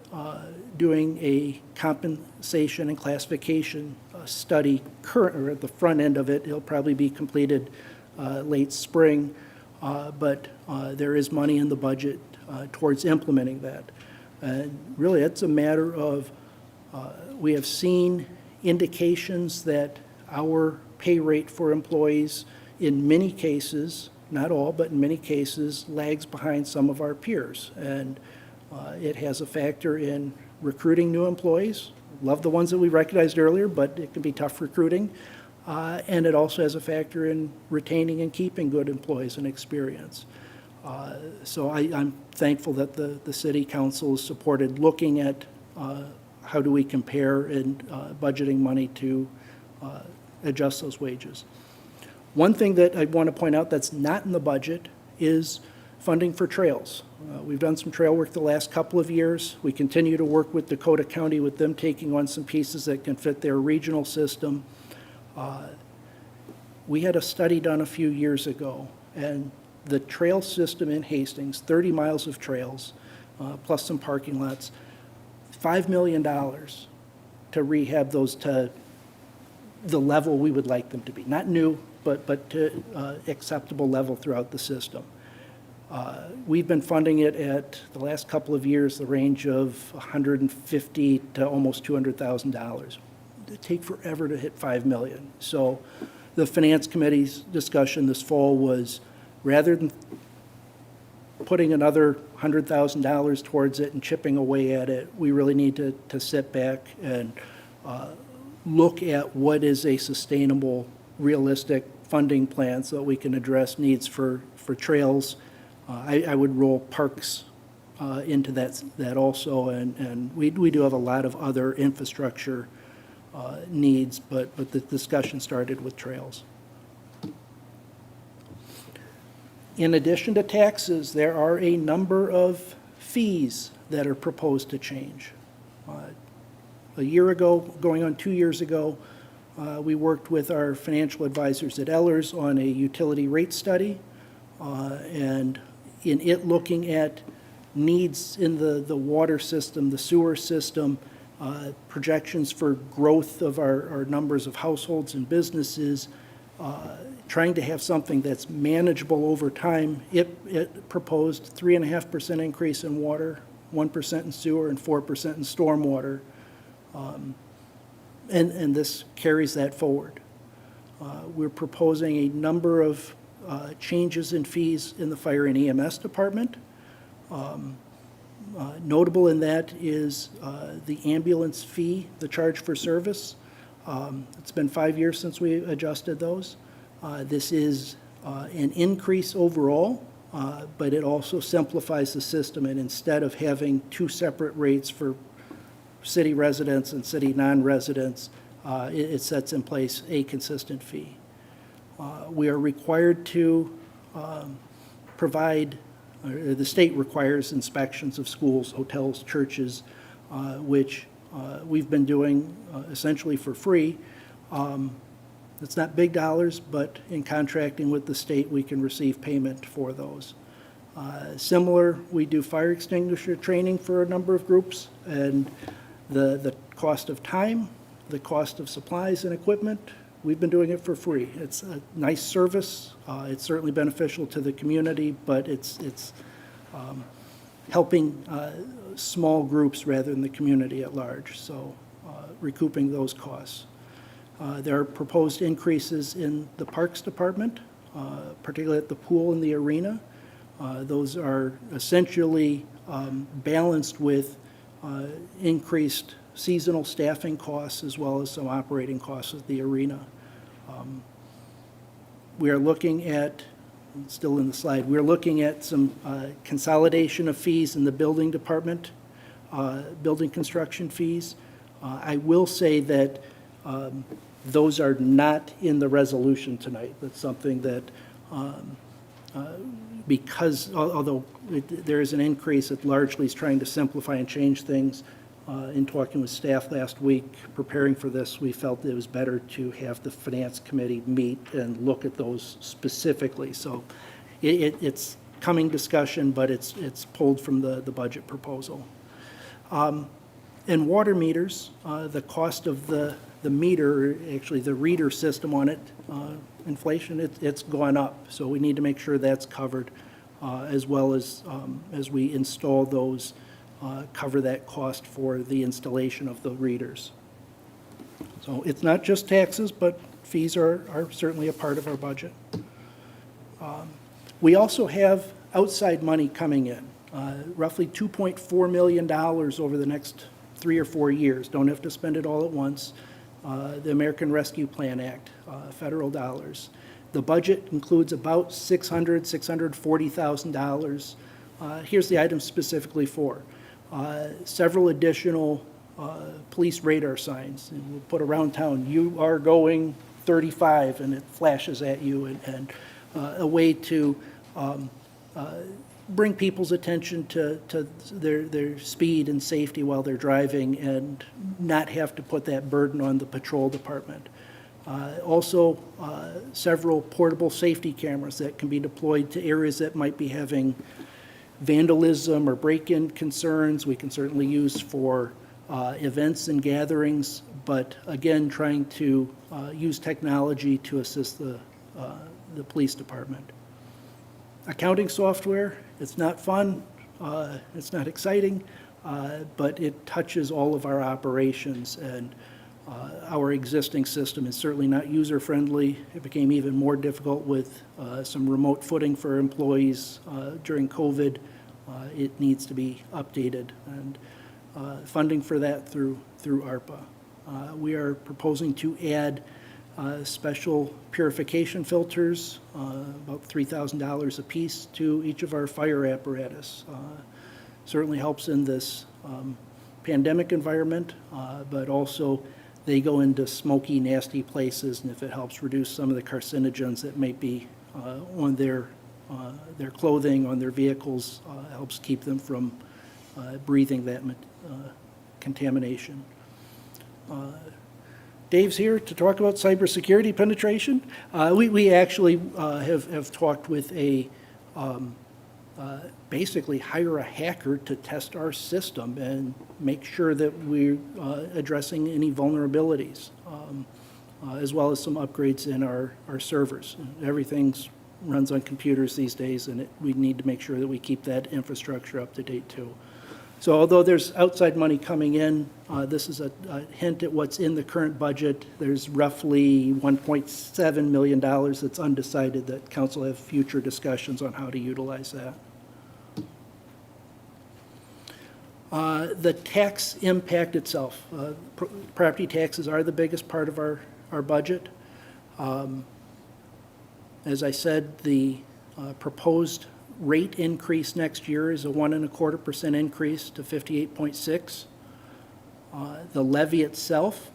doing a compensation and classification study or at the front end of it. It'll probably be completed late spring, but there is money in the budget towards implementing that. And really, it's a matter of, we have seen indications that our pay rate for employees in many cases, not all, but in many cases, lags behind some of our peers. And it has a factor in recruiting new employees. Love the ones that we recognized earlier, but it can be tough recruiting. And it also has a factor in retaining and keeping good employees and experience. So I'm thankful that the city council has supported looking at how do we compare and budgeting money to adjust those wages. One thing that I want to point out that's not in the budget is funding for trails. We've done some trail work the last couple of years. We continue to work with Dakota County with them taking on some pieces that can fit their regional system. We had a study done a few years ago, and the trail system in Hastings, 30 miles of trails, plus some parking lots, $5 million to rehab those to the level we would like them to be. Not new, but to acceptable level throughout the system. We've been funding it at, the last couple of years, the range of $150,000 to almost $200,000. It'd take forever to hit $5 million. So the Finance Committee's discussion this fall was, rather than putting another $100,000 towards it and chipping away at it, we really need to sit back and look at what is a sustainable, realistic funding plan so that we can address needs for trails. I would roll parks into that also, and we do have a lot of other infrastructure needs, but the discussion started with trails. In addition to taxes, there are a number of fees that are proposed to change. A year ago, going on 2 years ago, we worked with our financial advisors at Ellers on a utility rate study, and in it looking at needs in the water system, the sewer system, projections for growth of our numbers of households and businesses, trying to have something that's manageable over time. It proposed 3.5% increase in water, 1% in sewer, and 4% in stormwater. And this carries that forward. We're proposing a number of changes in fees in the fire and EMS department. Notable in that is the ambulance fee, the charge for service. It's been 5 years since we adjusted those. This is an increase overall, but it also simplifies the system, and instead of having two separate rates for city residents and city non-residents, it sets in place a consistent fee. We are required to provide, or the state requires inspections of schools, hotels, churches, which we've been doing essentially for free. It's not big dollars, but in contracting with the state, we can receive payment for those. Similar, we do fire extinguisher training for a number of groups, and the cost of time, the cost of supplies and equipment, we've been doing it for free. It's a nice service. It's certainly beneficial to the community, but it's helping small groups rather than the community at large, so recouping those costs. There are proposed increases in the Parks Department, particularly at the pool and the arena. Those are essentially balanced with increased seasonal staffing costs as well as some operating costs of the arena. We are looking at, still in the slide, we're looking at some consolidation of fees in the building department, building construction fees. I will say that those are not in the resolution tonight. That's something that, because, although there is an increase, it largely is trying to simplify and change things. In talking with staff last week, preparing for this, we felt it was better to have the Finance Committee meet and look at those specifically. So it's coming discussion, but it's pulled from the budget proposal. And water meters, the cost of the meter, actually the reader system on it, inflation, it's gone up. So we need to make sure that's covered, as well as we install those, cover that cost for the installation of the readers. So it's not just taxes, but fees are certainly a part of our budget. We also have outside money coming in, roughly $2.4 million over the next 3 or 4 years. Don't have to spend it all at once. The American Rescue Plan Act, federal dollars. The budget includes about $640,000. Here's the item specifically for. Several additional police radar signs. And we'll put around town, you are going 35, and it flashes at you, and a way to bring people's attention to their speed and safety while they're driving and not have to put that burden on the patrol department. Also, several portable safety cameras that can be deployed to areas that might be having vandalism or break-in concerns. We can certainly use for events and gatherings, but again, trying to use technology to assist the police department. Accounting software, it's not fun, it's not exciting, but it touches all of our operations, and our existing system is certainly not user-friendly. It became even more difficult with some remote footing for employees during COVID. It needs to be updated, and funding for that through ARPA. We are proposing to add special purification filters, about $3,000 apiece to each of our fire apparatus. Certainly helps in this pandemic environment, but also they go into smoky, nasty places, and if it helps reduce some of the carcinogens that may be on their clothing, on their vehicles, helps keep them from breathing that contamination. Dave's here to talk about cybersecurity penetration. We actually have talked with a basically hire a hacker to test our system and make sure that we're addressing any vulnerabilities, as well as some upgrades in our servers. Everything's runs on computers these days, and we need to make sure that we keep that infrastructure up to date too. So although there's outside money coming in, this is a hint at what's in the current budget. There's roughly $1.7 million that's undecided that council have future discussions on how to utilize that. The tax impact itself, property taxes are the biggest part of our budget. As I said, the proposed rate increase next year is a 1.25% increase to 58.6. The levy itself,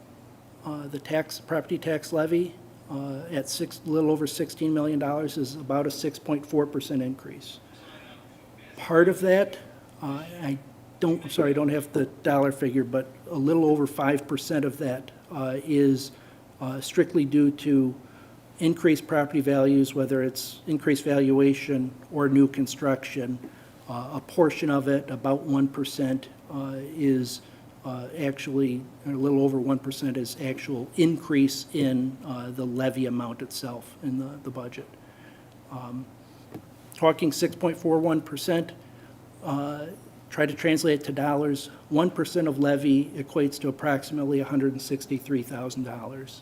the property tax levy, at a little over $16 million is about a 6.4% increase. Part of that, I don't have the dollar figure, but a little over 5% of that is strictly due to increased property values, whether it's increased valuation or new construction. A portion of it, about 1%, is actually, a little over 1% is actual increase in the levy amount itself in the budget. Talking 6.41%, try to translate it to dollars, 1% of levy equates to approximately $163,000.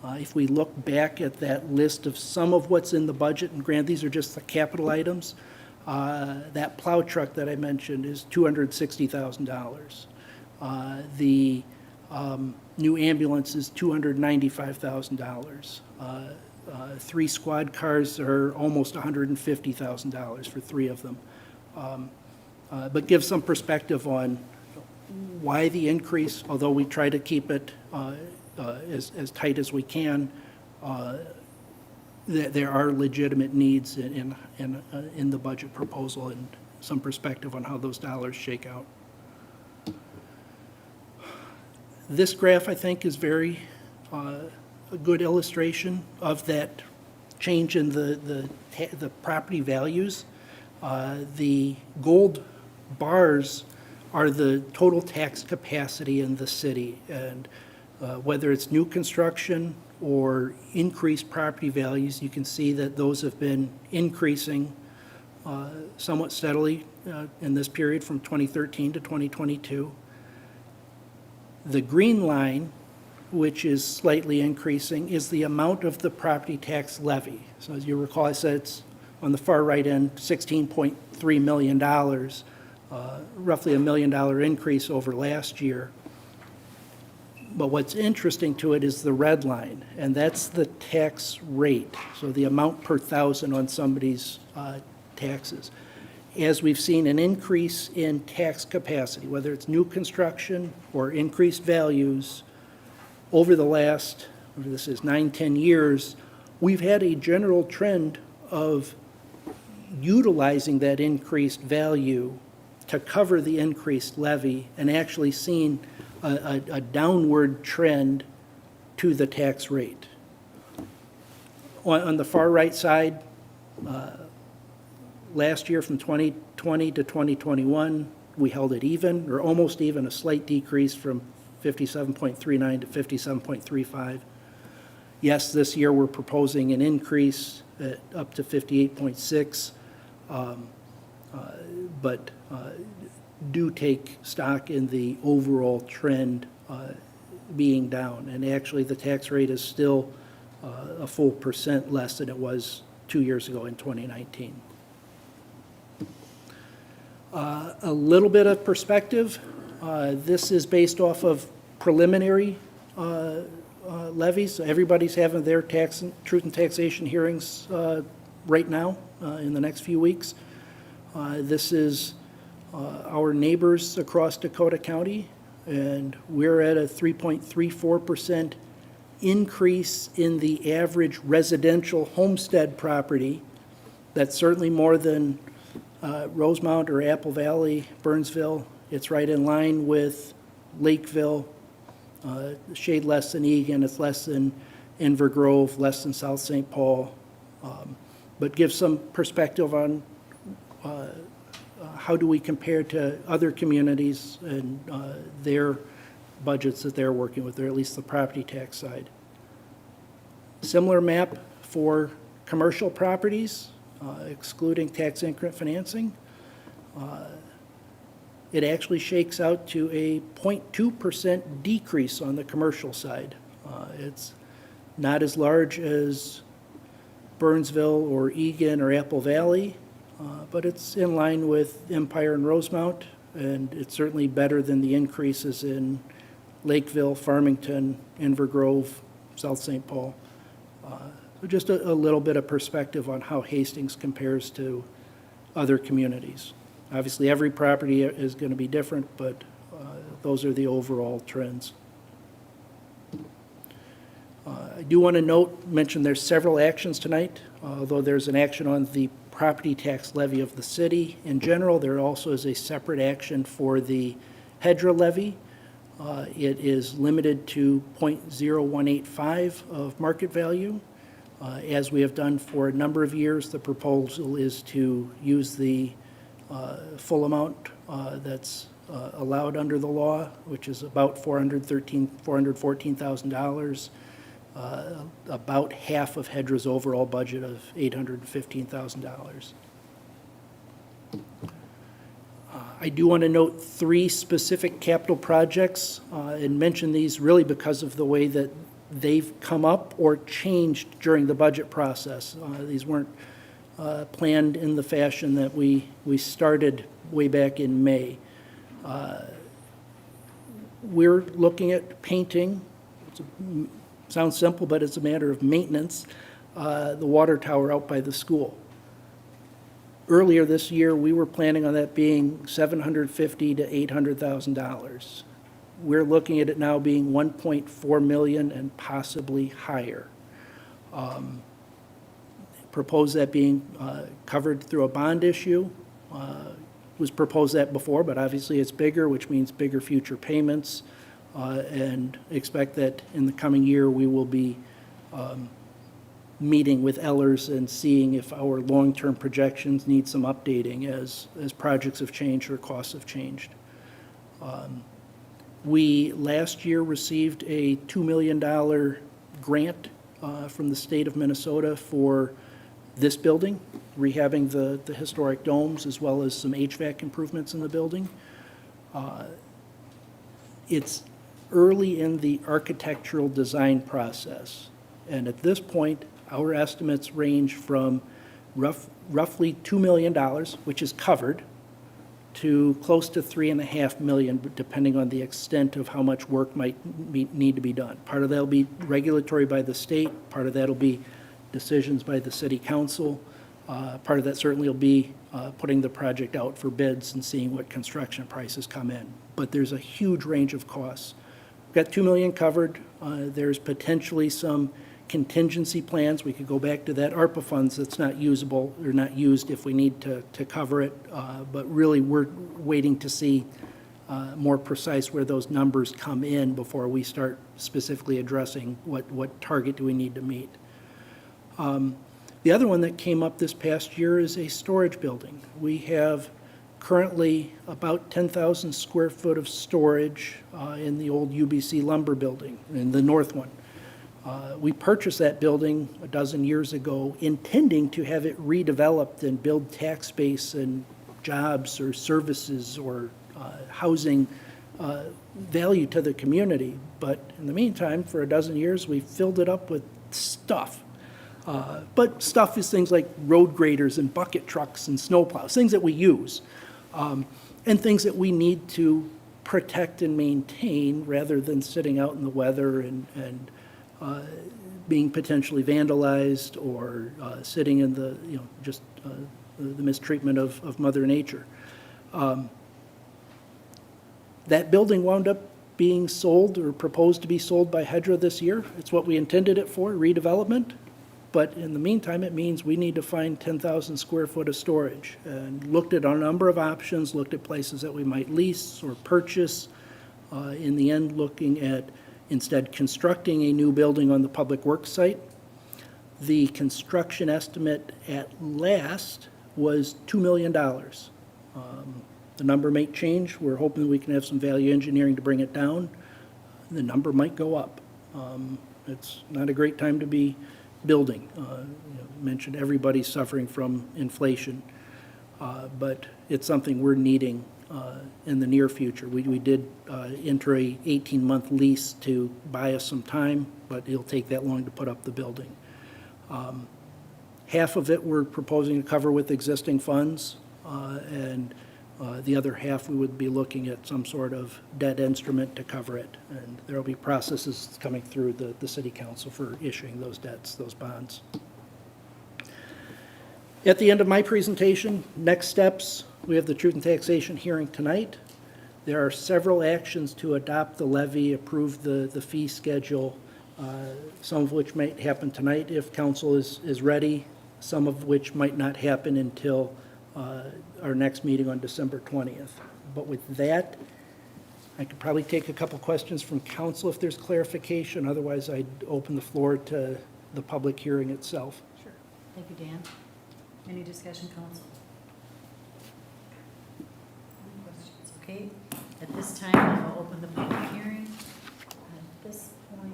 If we look back at that list of some of what's in the budget, and granted, these are just the capital items, that plow truck that I mentioned is $260,000. The new ambulance is $295,000. 3 squad cars are almost $150,000 for 3 of them. But give some perspective on why the increase, although we try to keep it as tight as we can, there are legitimate needs in the budget proposal, and some perspective on how those dollars shake out. This graph, I think, is very a good illustration of that change in the property values. The gold bars are the total tax capacity in the city, and whether it's new construction or increased property values, you can see that those have been increasing somewhat steadily in this period from 2013 to 2022. The green line, which is slightly increasing, is the amount of the property tax levy. So as you recall, I said it's on the far right end, $16.3 million, roughly $1 million increase over last year. But what's interesting to it is the red line, and that's the tax rate, so the amount per thousand on somebody's taxes. As we've seen an increase in tax capacity, whether it's new construction or increased values, over the last, this is 9-10 years, we've had a general trend of utilizing that increased value to cover the increased levy, and actually seen a downward trend to the tax rate. On the far right side, last year from 2020 to 2021, we held it even, or almost even, a slight decrease from 57.39 to 57.35. Yes, this year we're proposing an increase up to 58.6, but do take stock in the overall trend being down. And actually, the tax rate is still a full % less than it was 2 years ago in 2019. A little bit of perspective. This is based off of preliminary levies. Everybody's having their truth and taxation hearings right now in the next few weeks. This is our neighbors across Dakota County, and we're at a 3.34% increase in the average residential homestead property. That's certainly more than Rosemount or Apple Valley, Burnsville. It's right in line with Lakeville, shade less than Egan, it's less than Inver Grove, less than South St. Paul, but give some perspective on how do we compare to other communities and their budgets that they're working with, or at least the property tax side. Similar map for commercial properties, excluding tax increment financing. It actually shakes out to a 0.2% decrease on the commercial side. It's not as large as Burnsville or Egan or Apple Valley, but it's in line with Empire and Rosemount, and it's certainly better than the increases in Lakeville, Farmington, Inver Grove, South St. Paul. So just a little bit of perspective on how Hastings compares to other communities. Obviously, every property is going to be different, but those are the overall trends. I do want to mention there's several actions tonight, although there's an action on the property tax levy of the city. In general, there also is a separate action for the HEDRA levy. It is limited to 0.0185 of market value. As we have done for a number of years, the proposal is to use the full amount that's allowed under the law, which is about $414,000, about half of HEDRA's overall budget of $815,000. I do want to note 3 specific capital projects and mention these really because of the way that they've come up or changed during the budget process. These weren't planned in the fashion that we started way back in May. We're looking at painting. Sounds simple, but it's a matter of maintenance. The water tower out by the school. Earlier this year, we were planning on that being $750,000 to $800,000. We're looking at it now being $1.4 million and possibly higher. Proposed that being covered through a bond issue. Was proposed that before, but obviously it's bigger, which means bigger future payments. And expect that in the coming year, we will be meeting with Ellers and seeing if our long-term projections need some updating as projects have changed or costs have changed. We last year received a $2 million grant from the state of Minnesota for this building, rehabbing the historic domes as well as some HVAC improvements in the building. It's early in the architectural design process, and at this point, our estimates range from roughly $2 million, which is covered, to close to $3.5 million, depending on the extent of how much work might need to be done. Part of that will be regulatory by the state, part of that will be decisions by the city council, part of that certainly will be putting the project out for bids and seeing what construction prices come in. But there's a huge range of costs. We've got $2 million covered. There's potentially some contingency plans. We could go back to that ARPA funds that's not usable or not used if we need to cover it. But really, we're waiting to see more precise where those numbers come in before we start specifically addressing what target do we need to meet. The other one that came up this past year is a storage building. We have currently about 10,000 square foot of storage in the old UBC lumber building, in the north one. We purchased that building a dozen years ago, intending to have it redeveloped and build tax base and jobs or services or housing value to the community. But in the meantime, for a dozen years, we filled it up with stuff. But stuff is things like road graders and bucket trucks and snowplows, things that we use, and things that we need to protect and maintain rather than sitting out in the weather and being potentially vandalized or sitting in the, just the mistreatment of Mother Nature. That building wound up being sold or proposed to be sold by HEDRA this year. It's what we intended it for, redevelopment. But in the meantime, it means we need to find 10,000 square foot of storage. And looked at a number of options, looked at places that we might lease or purchase. In the end, looking at instead constructing a new building on the public works site. The construction estimate at last was $2 million. The number may change. We're hoping we can have some value engineering to bring it down. The number might go up. It's not a great time to be building. Mentioned everybody's suffering from inflation, but it's something we're needing in the near future. We did enter a 18-month lease to buy us some time, but it'll take that long to put up the building. Half of it we're proposing to cover with existing funds, and the other half we would be looking at some sort of debt instrument to cover it. And there will be processes coming through the city council for issuing those debts, those bonds. At the end of my presentation, next steps, we have the Truth and Taxation hearing tonight. There are several actions to adopt the levy, approve the fee schedule, some of which might happen tonight if council is ready, some of which might not happen until our next meeting on December 20th. But with that, I could probably take a couple questions from council if there's clarification. Otherwise, I'd open the floor to the public hearing itself. Sure. Thank you, Dan. Any discussion, council? Any questions? Okay, at this time, I'll open the public hearing. At this point,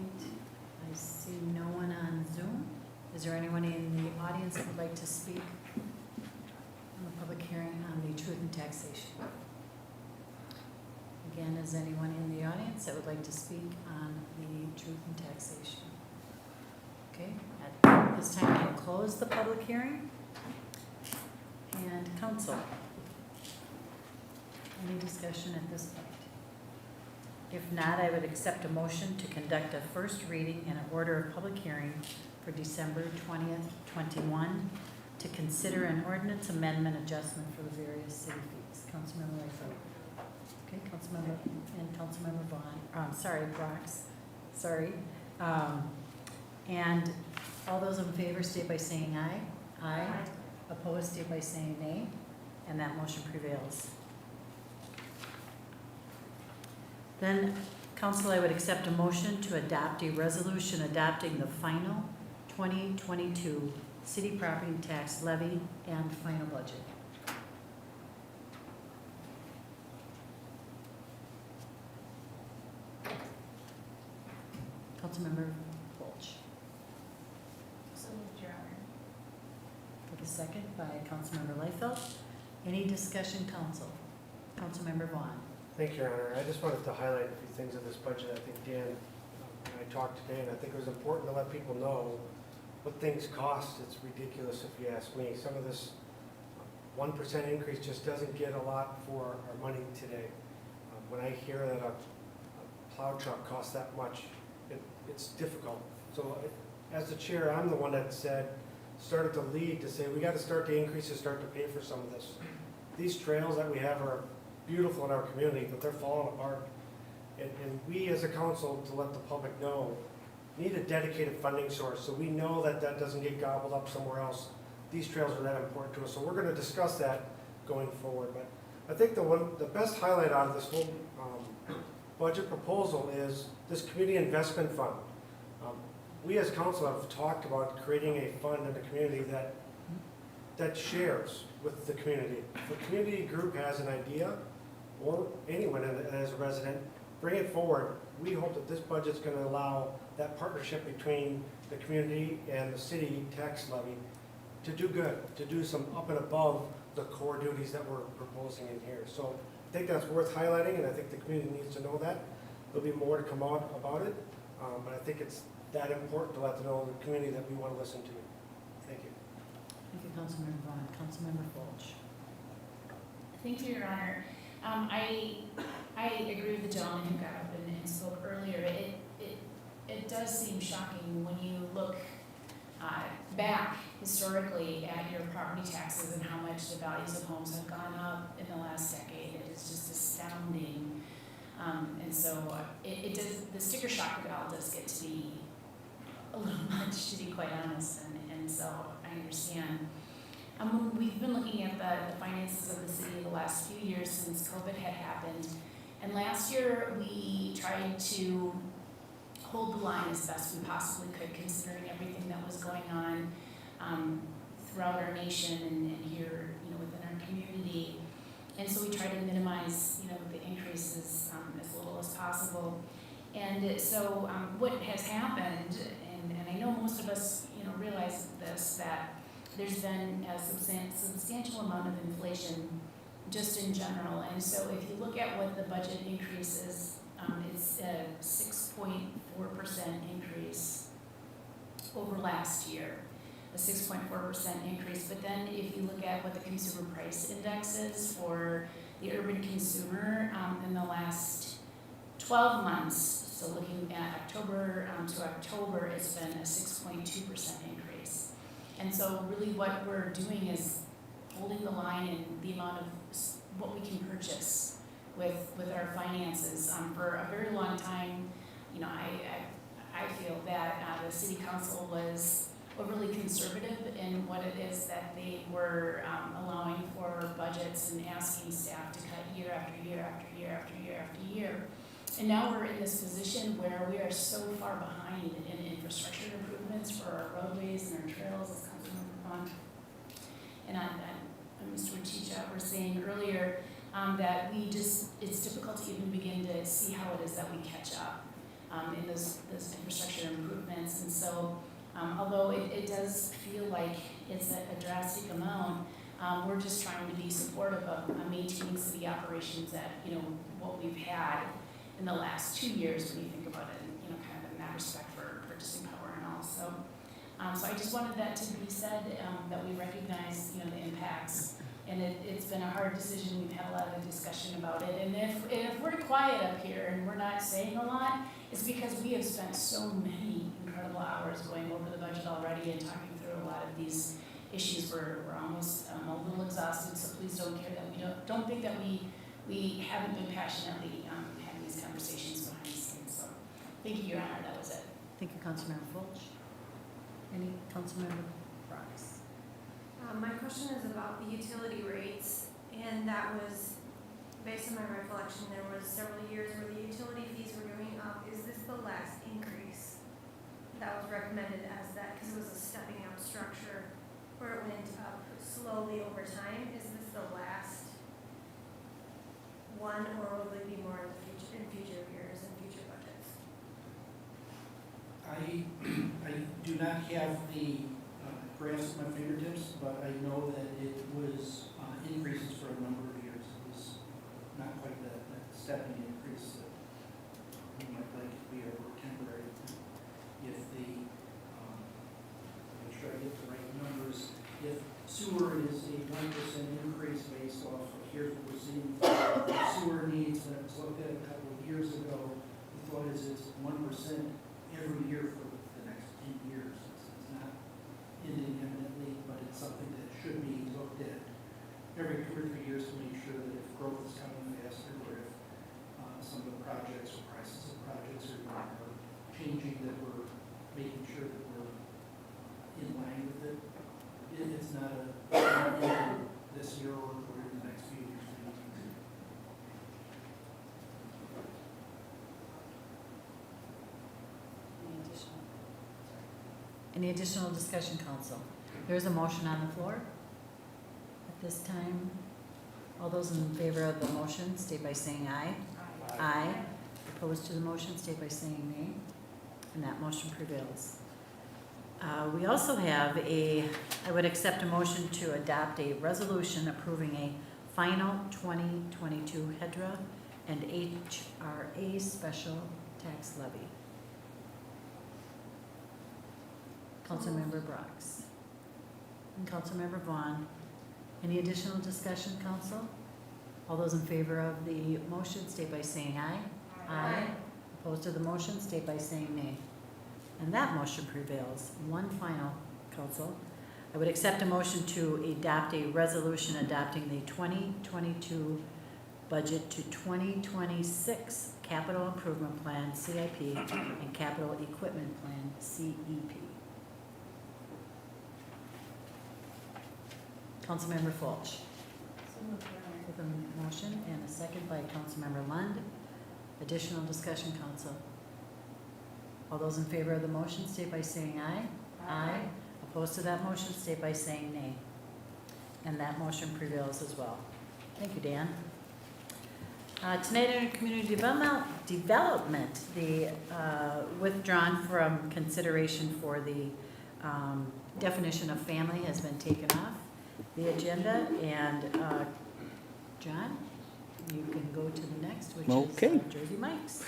I see no one on Zoom. Is there anyone in the audience that would like to speak on the public hearing on the truth and taxation? Again, is anyone in the audience that would like to speak on the truth and taxation? Okay, at this time, I'll close the public hearing. And council, any discussion at this point? If not, I would accept a motion to conduct a first reading and an order of public hearing for December 20th, 21, to consider an ordinance amendment adjustment for the various city fees. Councilmember Lightfoot. Okay, Councilmember and Councilmember Brox. Sorry. And all those in favor state by saying aye. Aye. Opposed, state by saying nay, and that motion prevails. Then, council, I would accept a motion to adopt a resolution adopting the final 2022 city property tax levy and final budget. Councilmember Fulch. Second by Councilmember Lightfoot. Any discussion, council? Councilmember Vaughn. Thank you, Your Honor. I just wanted to highlight a few things of this budget. I think Dan and I talked today, and I think it was important to let people know what things cost. It's ridiculous if you ask me. Some of this 1% increase just doesn't get a lot for our money today. When I hear that a plow truck costs that much, it's difficult. So as the chair, I'm the one that started to lead to say, we got to start the increases, start to pay for some of this. These trails that we have are beautiful in our community, but they're falling apart. And we as a council, to let the public know, need a dedicated funding source so we know that that doesn't get gobbled up somewhere else. These trails are that important to us, so we're going to discuss that going forward. But I think the best highlight out of this whole budget proposal is this community investment fund. We as council have talked about creating a fund in the community that shares with the community. If a community group has an idea, or anyone as a resident, bring it forward. We hope that this budget's going to allow that partnership between the community and the city tax levy to do good, to do some up and above the core duties that we're proposing in here. So I think that's worth highlighting, and I think the community needs to know that. There'll be more to come out about it, but I think it's that important to let them know the community that we want to listen to. Thank you. Thank you, Councilmember Vaughn. Councilmember Fulch. Thank you, Your Honor. I agree with the gentleman who got up and spoke earlier. It does seem shocking when you look back historically at your property taxes and how much the values of homes have gone up in the last decade. It is just astounding. And so it does, the sticker shock valve does get to be a little much, to be quite honest, and so I understand. We've been looking at the finances of the city the last few years since COVID had happened, and last year we tried to hold the line as best we possibly could, considering everything that was going on throughout our nation and here, within our community. And so we try to minimize, the increases as little as possible. And so what has happened, and I know most of us, realize this, that there's been a substantial amount of inflation just in general. And so if you look at what the budget increase is, it's a 6.4% increase over last year, a 6.4% increase. But then if you look at what the consumer price index is for the urban consumer in the last 12 months, so looking at October to October, it's been a 6.2% increase. And so really what we're doing is holding the line in the amount of what we can purchase with our finances. For a very long time, I feel that the city council was overly conservative in what it is that they were allowing for budgets and asking staff to cut year after year after year after year after year. And now we're in this position where we are so far behind in infrastructure improvements for our roadways and our trails, as Councilmember Vaughn and Mr. Wachija were saying earlier, that it's difficult to even begin to see how it is that we catch up in those infrastructure improvements. And so, although it does feel like it's a drastic amount, we're just trying to be supportive of maintaining city operations at, what we've had in the last 2 years when you think about it, and, kind of in that respect for purchasing power and all. So I just wanted that to be said, that we recognize, the impacts. And it's been a hard decision. We've had a lot of discussion about it. And if we're quiet up here and we're not saying a lot, it's because we have spent so many incredible hours going over the budget already and talking through a lot of these issues. We're almost a little exhausted, so please don't care that we don't think that we haven't been passionately having these conversations behind the scenes. So thank you, Your Honor. That was it. Thank you, Councilmember Fulch. Any Councilmember Brooks? My question is about the utility rates, and that was, based on my recollection, there was several years where the utility fees were going up. Is this the last increase that was recommended as that, because it was a stepping up structure where it went up slowly over time? Is this the last one, or will there be more in future years and future budgets? I do not have the graphs at my fingertips, but I know that it was increases for a number of years. It was not quite that stepping increase that we might like to be over temporary. If the, make sure I get the right numbers, if sewer is a 1% increase based off of here's what we're seeing for sewer needs, when it was looked at a couple of years ago, the thought is it's 1% every year for the next 10 years. It's not ending imminently, but it's something that should be looked at every 2 or 3 years to make sure that if growth is coming faster, or if some of the projects or prices of projects are changing, that we're making sure that we're in line with it. It's not this year or in the next few years. Any additional discussion, council? There's a motion on the floor at this time. All those in favor of the motion state by saying aye. Aye. Opposed to the motion state by saying nay. And that motion prevails. We also have I would accept a motion to adopt a resolution approving a final 2022 HEDRA and HRA special tax levy. Councilmember Brooks. And Councilmember Vaughn. Any additional discussion, council? All those in favor of the motion state by saying aye. Aye. Opposed to the motion state by saying nay. And that motion prevails. One final, council. I would accept a motion to adopt a resolution adopting the 2022 budget to 2026 Capital Improvement Plan, CIP, and Capital Equipment Plan, CEP. Councilmember Fulch. With a motion and a second by Councilmember Lund. Additional discussion, council. All those in favor of the motion state by saying aye. Aye. Opposed to that motion, state by saying nay. And that motion prevails as well. Thank you, Dan. Tonight under community development, the withdrawn from consideration for the definition of family has been taken off the agenda. And John, you can go to the next, which Okay. is Jersey Mike's.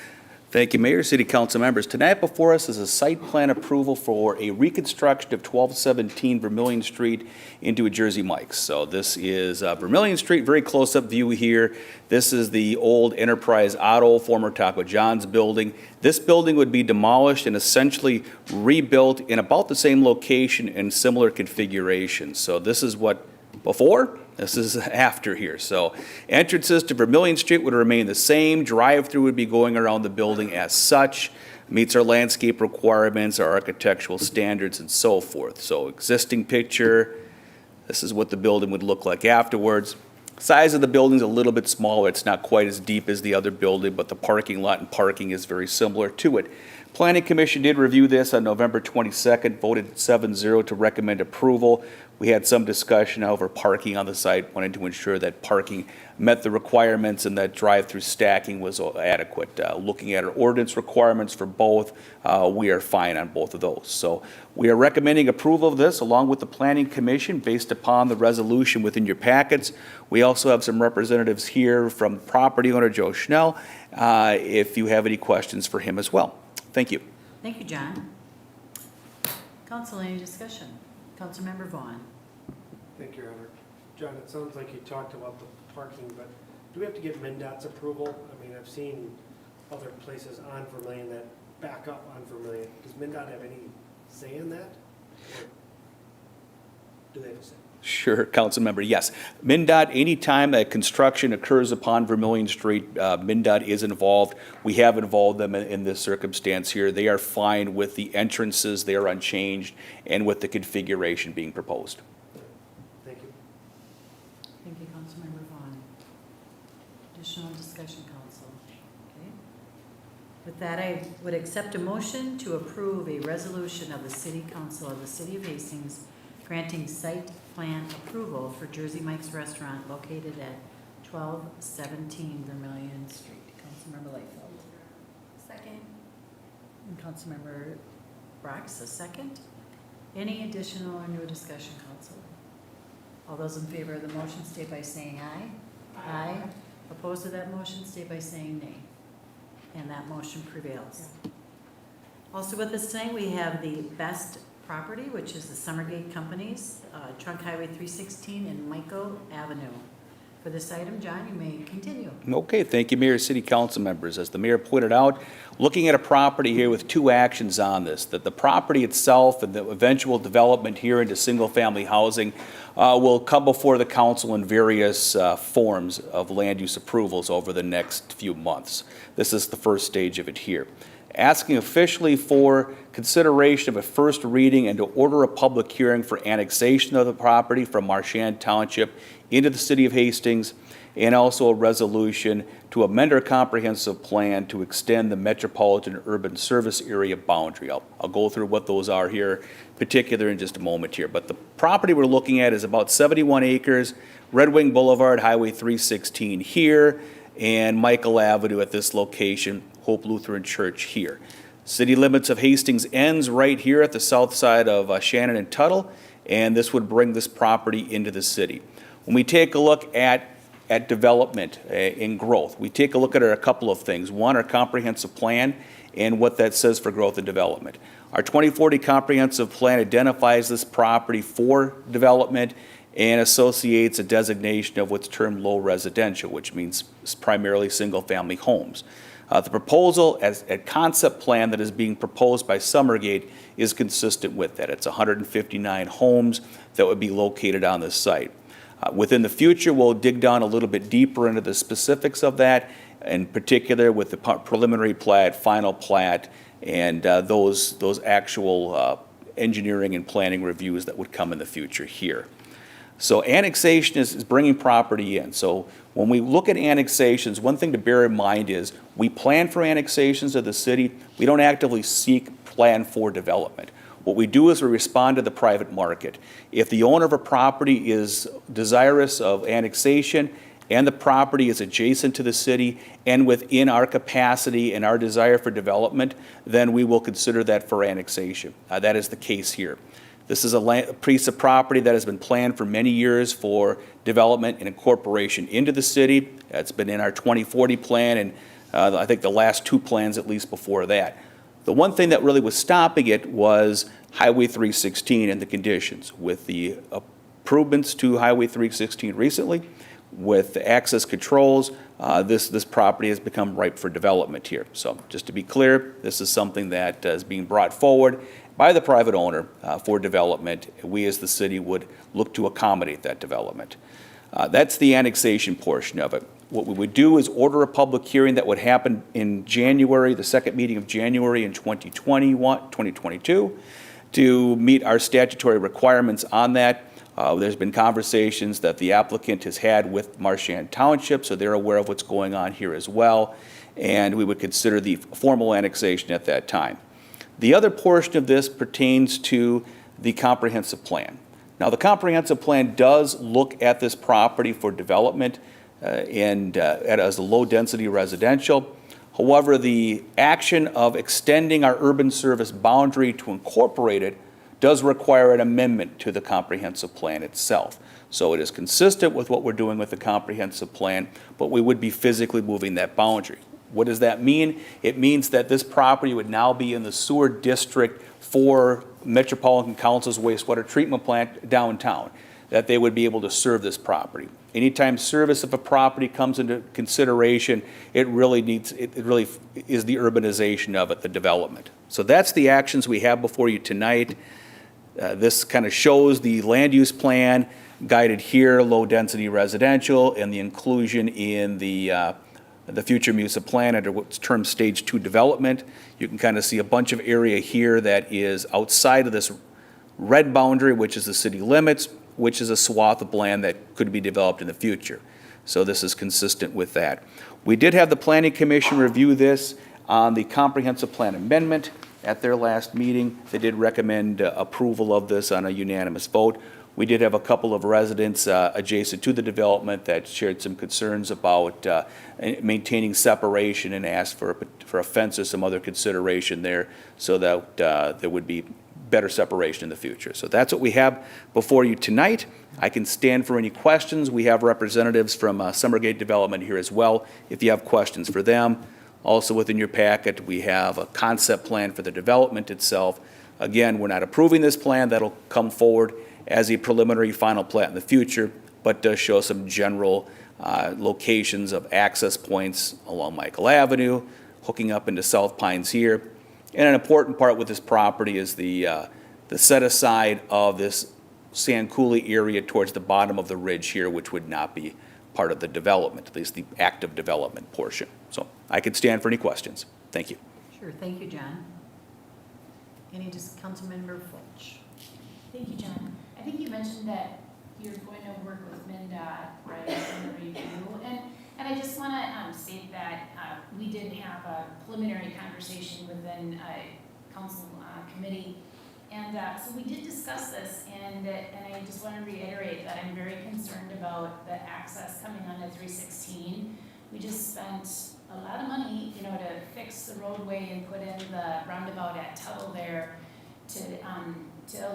Thank you, Mayor, City Council members. Tonight before us is a site plan approval for a reconstruction of 1217 Vermillion Street into a Jersey Mike's. So this is Vermillion Street, very close-up view here. This is the old Enterprise Auto, former Taco John's building. This building would be demolished and essentially rebuilt in about the same location and similar configuration. So this is what before, this is after here. So entrances to Vermillion Street would remain the same. Drive-through would be going around the building as such. Meets our landscape requirements, our architectural standards, and so forth. So existing picture, this is what the building would look like afterwards. Size of the building's a little bit smaller. It's not quite as deep as the other building, but the parking lot and parking is very similar to it. Planning Commission did review this on November 22nd, voted 7-0 to recommend approval. We had some discussion over parking on the site, wanted to ensure that parking met the requirements and that drive-through stacking was adequate. Looking at our ordinance requirements for both, we are fine on both of those. So we are recommending approval of this along with the Planning Commission based upon the resolution within your packets. We also have some representatives here from property owner Joe Schnell, if you have any questions for him as well. Thank you. Thank you, John. Council, any discussion? Councilmember Vaughn. Thank you, Robert. John, it sounds like you talked about the parking, but do we have to get MnDOT's approval? I mean, I've seen other places on Vermillion that back up on Vermillion. Does MnDOT have any say in that? Or do they have a say? Sure, council member, yes. MnDOT, anytime that construction occurs upon Vermillion Street, MnDOT is involved. We have involved them in this circumstance here. They are fine with the entrances, they are unchanged, and with the configuration being proposed. Thank you. Thank you, Councilmember Vaughn. Additional discussion, council. Okay. With that, I would accept a motion to approve a resolution of the City Council of the City of Hastings granting site plan approval for Jersey Mike's Restaurant located at 1217 Vermillion Street. Councilmember Lightfoot. Second. And Councilmember Brox, a second. Any additional or new discussion, council? All those in favor of the motion state by saying aye. Aye. Opposed to that motion state by saying nay. And that motion prevails. Also with us tonight, we have the best property, which is the Summergate Companies, Trunk Highway 316 and Michael Avenue. For this item, John, you may continue. Okay, thank you, Mayor, City Council members. As the mayor pointed out, looking at a property here with two actions on this, that the property itself and the eventual development here into single-family housing will come before the council in various forms of land use approvals over the next few months. This is the first stage of it here. Asking officially for consideration of a first reading and to order a public hearing for annexation of the property from Marchand Township into the city of Hastings, and also a resolution to amend our comprehensive plan to extend the metropolitan urban service area boundary. I'll go through what those are here, particular in just a moment here. But the property we're looking at is about 71 acres, Red Wing Boulevard, Highway 316 here, and Michael Avenue at this location, Hope Lutheran Church here. City limits of Hastings ends right here at the south side of Shannon and Tuttle, and this would bring this property into the city. When we take a look at development and growth, we take a look at a couple of things. One, our comprehensive plan and what that says for growth and development. Our 2040 comprehensive plan identifies this property for development and associates a designation of what's termed low residential, which means primarily single-family homes. The proposal as a concept plan that is being proposed by Summergate is consistent with that. It's 159 homes that would be located on this site. Within the future, we'll dig down a little bit deeper into the specifics of that, in particular with the preliminary plat, final plat, and those actual engineering and planning reviews that would come in the future here. So annexation is bringing property in. So when we look at annexations, one thing to bear in mind is we plan for annexations of the city. We don't actively seek plan for development. What we do is we respond to the private market. If the owner of a property is desirous of annexation and the property is adjacent to the city and within our capacity and our desire for development, then we will consider that for annexation. That is the case here. This is a piece of property that has been planned for many years for development and incorporation into the city. It's been in our 2040 plan and I think the last two plans at least before that. The one thing that really was stopping it was Highway 316 and the conditions. With the improvements to Highway 316 recently, with the access controls, this property has become ripe for development here. So just to be clear, this is something that is being brought forward by the private owner for development. We as the city would look to accommodate that development. That's the annexation portion of it. What we would do is order a public hearing that would happen in January, the second meeting of January in 2022, to meet our statutory requirements on that. There's been conversations that the applicant has had with Marchand Township, so they're aware of what's going on here as well, and we would consider the formal annexation at that time. The other portion of this pertains to the comprehensive plan. Now, the comprehensive plan does look at this property for development as a low-density residential. However, the action of extending our urban service boundary to incorporate it does require an amendment to the comprehensive plan itself. So it is consistent with what we're doing with the comprehensive plan, but we would be physically moving that boundary. What does that mean? It means that this property would now be in the sewer district for Metropolitan Council's wastewater treatment plant downtown, that they would be able to serve this property. Anytime service of a property comes into consideration, it really is the urbanization of it, the development. So that's the actions we have before you tonight. This kind of shows the land use plan guided here, low density residential, and the inclusion in the future MUSA plan under what's termed stage 2 development. You can kind of see a bunch of area here that is outside of this red boundary, which is the city limits, which is a swath of land that could be developed in the future. So this is consistent with that. We did have the Planning Commission review this on the comprehensive plan amendment at their last meeting. They did recommend approval of this on a unanimous vote. We did have a couple of residents adjacent to the development that shared some concerns about maintaining separation and asked for a fence or some other consideration there so that there would be better separation in the future. So that's what we have before you tonight. I can stand for any questions. We have representatives from Summergate Development here as well if you have questions for them. Also within your packet, we have a concept plan for the development itself. Again, we're not approving this plan. That'll come forward as a preliminary final plat in the future, but does show some general locations of access points along Michael Avenue, hooking up into South Pines here. And an important part with this property is the set aside of this sand coulee area towards the bottom of the ridge here, which would not be part of the development, at least the active development portion. So I could stand for any questions. Thank you. Sure, thank you, John. Councilmember Fulch. Thank you, John. I think you mentioned that you're going to work with MnDOT, right, in the review. And I just want to state that we did have a preliminary conversation within council committee. And so we did discuss this, and I just want to reiterate that I'm very concerned about the access coming onto 316. We just spent a lot of money, to fix the roadway and put in the roundabout at Tuttle there to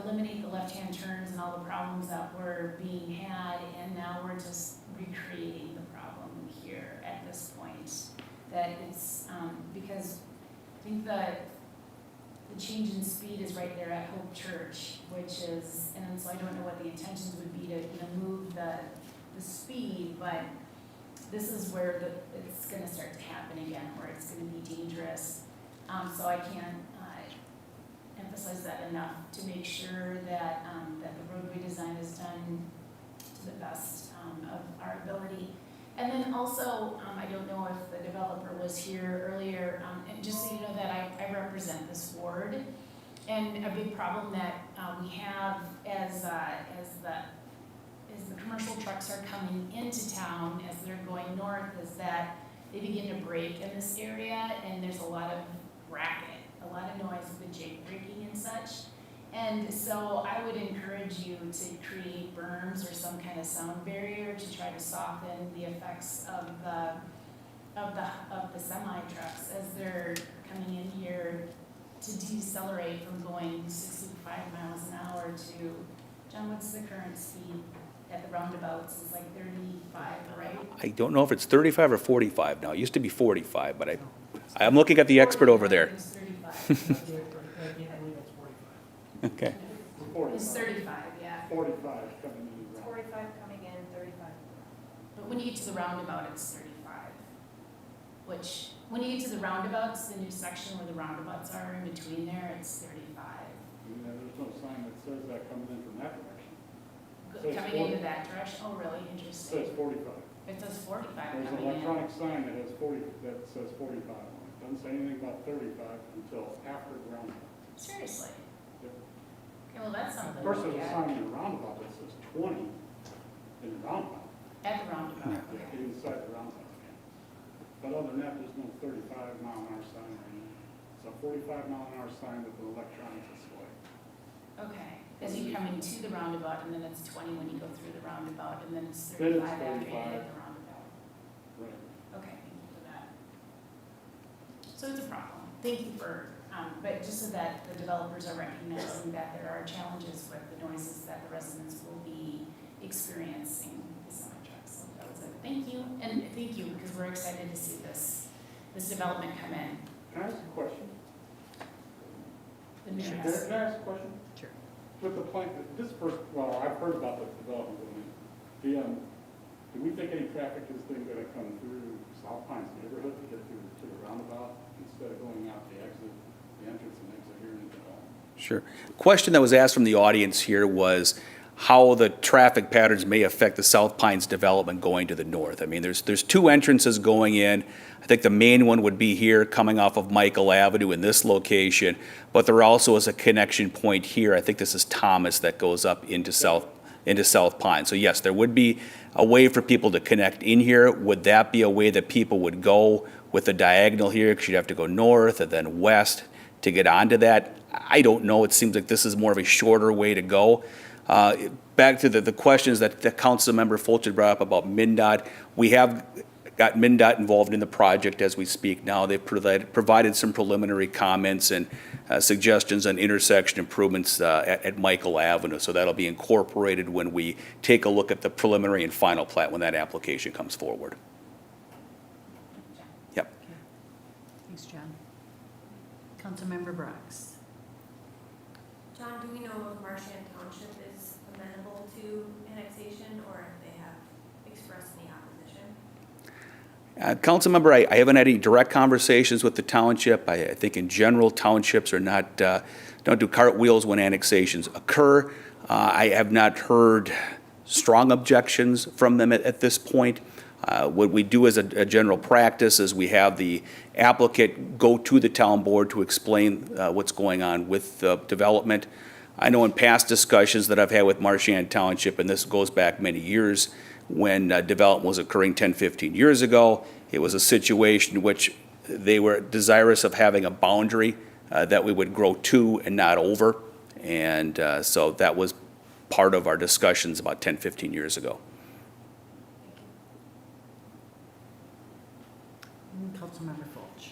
eliminate the left-hand turns and all the problems that were being had, and now we're just recreating the problem here at this point. That it's because I think the change in speed is right there at Hope Church, which is, and so I don't know what the intentions would be to move the speed, but this is where it's going to start to happen again, where it's going to be dangerous. So I can't emphasize that enough to make sure that that the roadway design is done to the best of our ability. And then also, I don't know if the developer was here earlier, and just so you know that I represent this ward, and a big problem that we have as the commercial trucks are coming into town as they're going north is that they begin to brake in this area, and there's a lot of racket, a lot of noise with jake braking and such. And so I would encourage you to create berms or some kind of sound barrier to try to soften the effects of the semi trucks as they're coming in here to decelerate from going 65 miles an hour to, John, what's the current speed at the roundabouts? It's like 35, right? I don't know if it's 35 or 45 now. It used to be 45, but I'm looking at the expert over there. It's 35. Okay. It's 35, yeah. 45 coming in. 45 coming in, 35. But when you get to the roundabout, it's 35. Which, when you get to the roundabouts, the new section where the roundabouts are in between there, it's 35. There's no sign that says that coming in from that direction. Says Coming 40. into that direction, oh, really, It interesting. says 45. It says 45 There's an coming in. electronic sign that has 40, that says 45 on it. Doesn't say anything about 35 until after the roundabout. Seriously? Yep. Okay, well, that's something Of to course, look there's a at. sign in the roundabout that says 20 in the roundabout. At the roundabout, Yeah, okay. inside the roundabout, yeah. But other than that, there's no 35 mile an hour sign or anything. It's a 45 mile an hour sign with an electronic display. Okay. As you come into the roundabout, and then it's 20 when you go through the roundabout, and then it's Then 35 it's after you 35. hit the roundabout. Right. Okay, thank you for that. So it's a problem. Thank you for, but just so that the developers are recognizing that there are challenges with the noises that the residents will be experiencing with semi trucks. So that was it. Thank you, and thank you, because we're excited to see this development come in. Can I ask a question? The mayor Can has- I ask a question? Sure. With the plan, this first, well, I've heard about the development going in. Do we think any traffic is then gonna come through South Pines neighborhood to get to the roundabout instead of going out the exit, the entrance and exit here into the home? Sure. Question that was asked from the audience here was how the traffic patterns may affect the South Pines development going to the north. I mean, there's two entrances going in. I think the main one would be here coming off of Michael Avenue in this location, but there also is a connection point here. I think this is Thomas that goes up into South Pines. So yes, there would be a way for people to connect in here. Would that be a way that people would go with a diagonal here? Because you'd have to go north and then west to get onto that. I don't know. It seems like this is more of a shorter way to go. Back to the questions that the council member Fulcher brought up about MnDOT. We have got MnDOT involved in the project as we speak now. They've provided some preliminary comments and suggestions on intersection improvements at Michael Avenue. So that'll be incorporated when we take a look at the preliminary and final plat when that application comes forward. Yep. Thanks, John. Councilmember Brox. John, do we know if Marshland Township is amenable to annexation, or if they have expressed any opposition? Councilmember, I haven't had any direct conversations with the township. I think in general, townships are not, don't do cartwheels when annexations occur. I have not heard strong objections from them at this point. What we do as a general practice is we have the applicant go to the town board to explain what's going on with the development. I know in past discussions that I've had with Marchand Township, and this goes back many years, when development was occurring 10, 15 years ago, it was a situation in which they were desirous of having a boundary that we would grow to and not over. And so that was part of our discussions about 10, 15 years ago. Councilmember Fulch.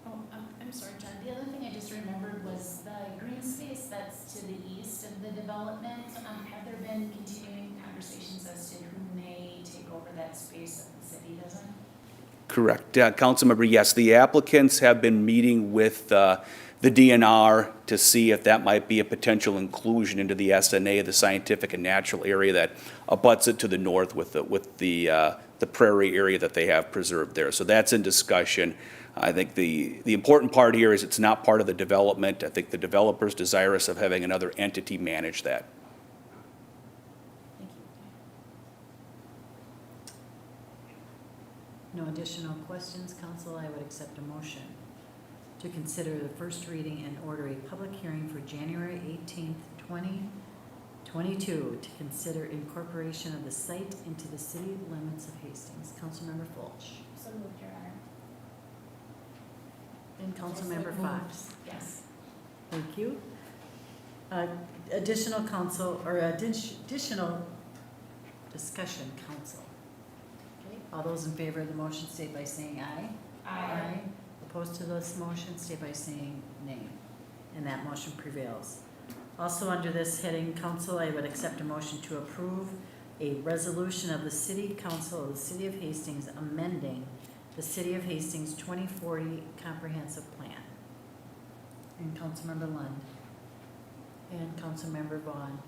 Oh, I'm sorry, John. The other thing I just remembered was the green space that's to the east of the development. Have there been continuing conversations as to who may take over that space if the city doesn't? Correct. Councilmember, yes, the applicants have been meeting with the DNR to see if that might be a potential inclusion into the SNA, the scientific and natural area that abuts it to the north with the prairie area that they have preserved there. So that's in discussion. I think the important part here is it's not part of the development. I think the developer's desirous of having another entity manage that. Thank you. No additional questions, council. I would accept a motion to consider the first reading and order a public hearing for January 18th, 2022 to consider incorporation of the site into the city limits of Hastings. Councilmember Fulch. So moved, Your Honor. And Councilmember Fox. Yes. Thank you. additional council, or additional discussion council. Okay, all those in favor of the motion state by saying aye. Aye. Opposed to this motion state by saying nay, and that motion prevails. Also, under this heading, council, I would accept a motion to approve a resolution of the City Council of the City of Hastings amending the City of Hastings 2040 Comprehensive Plan. And Councilmember Lund. And Councilmember Vaughn.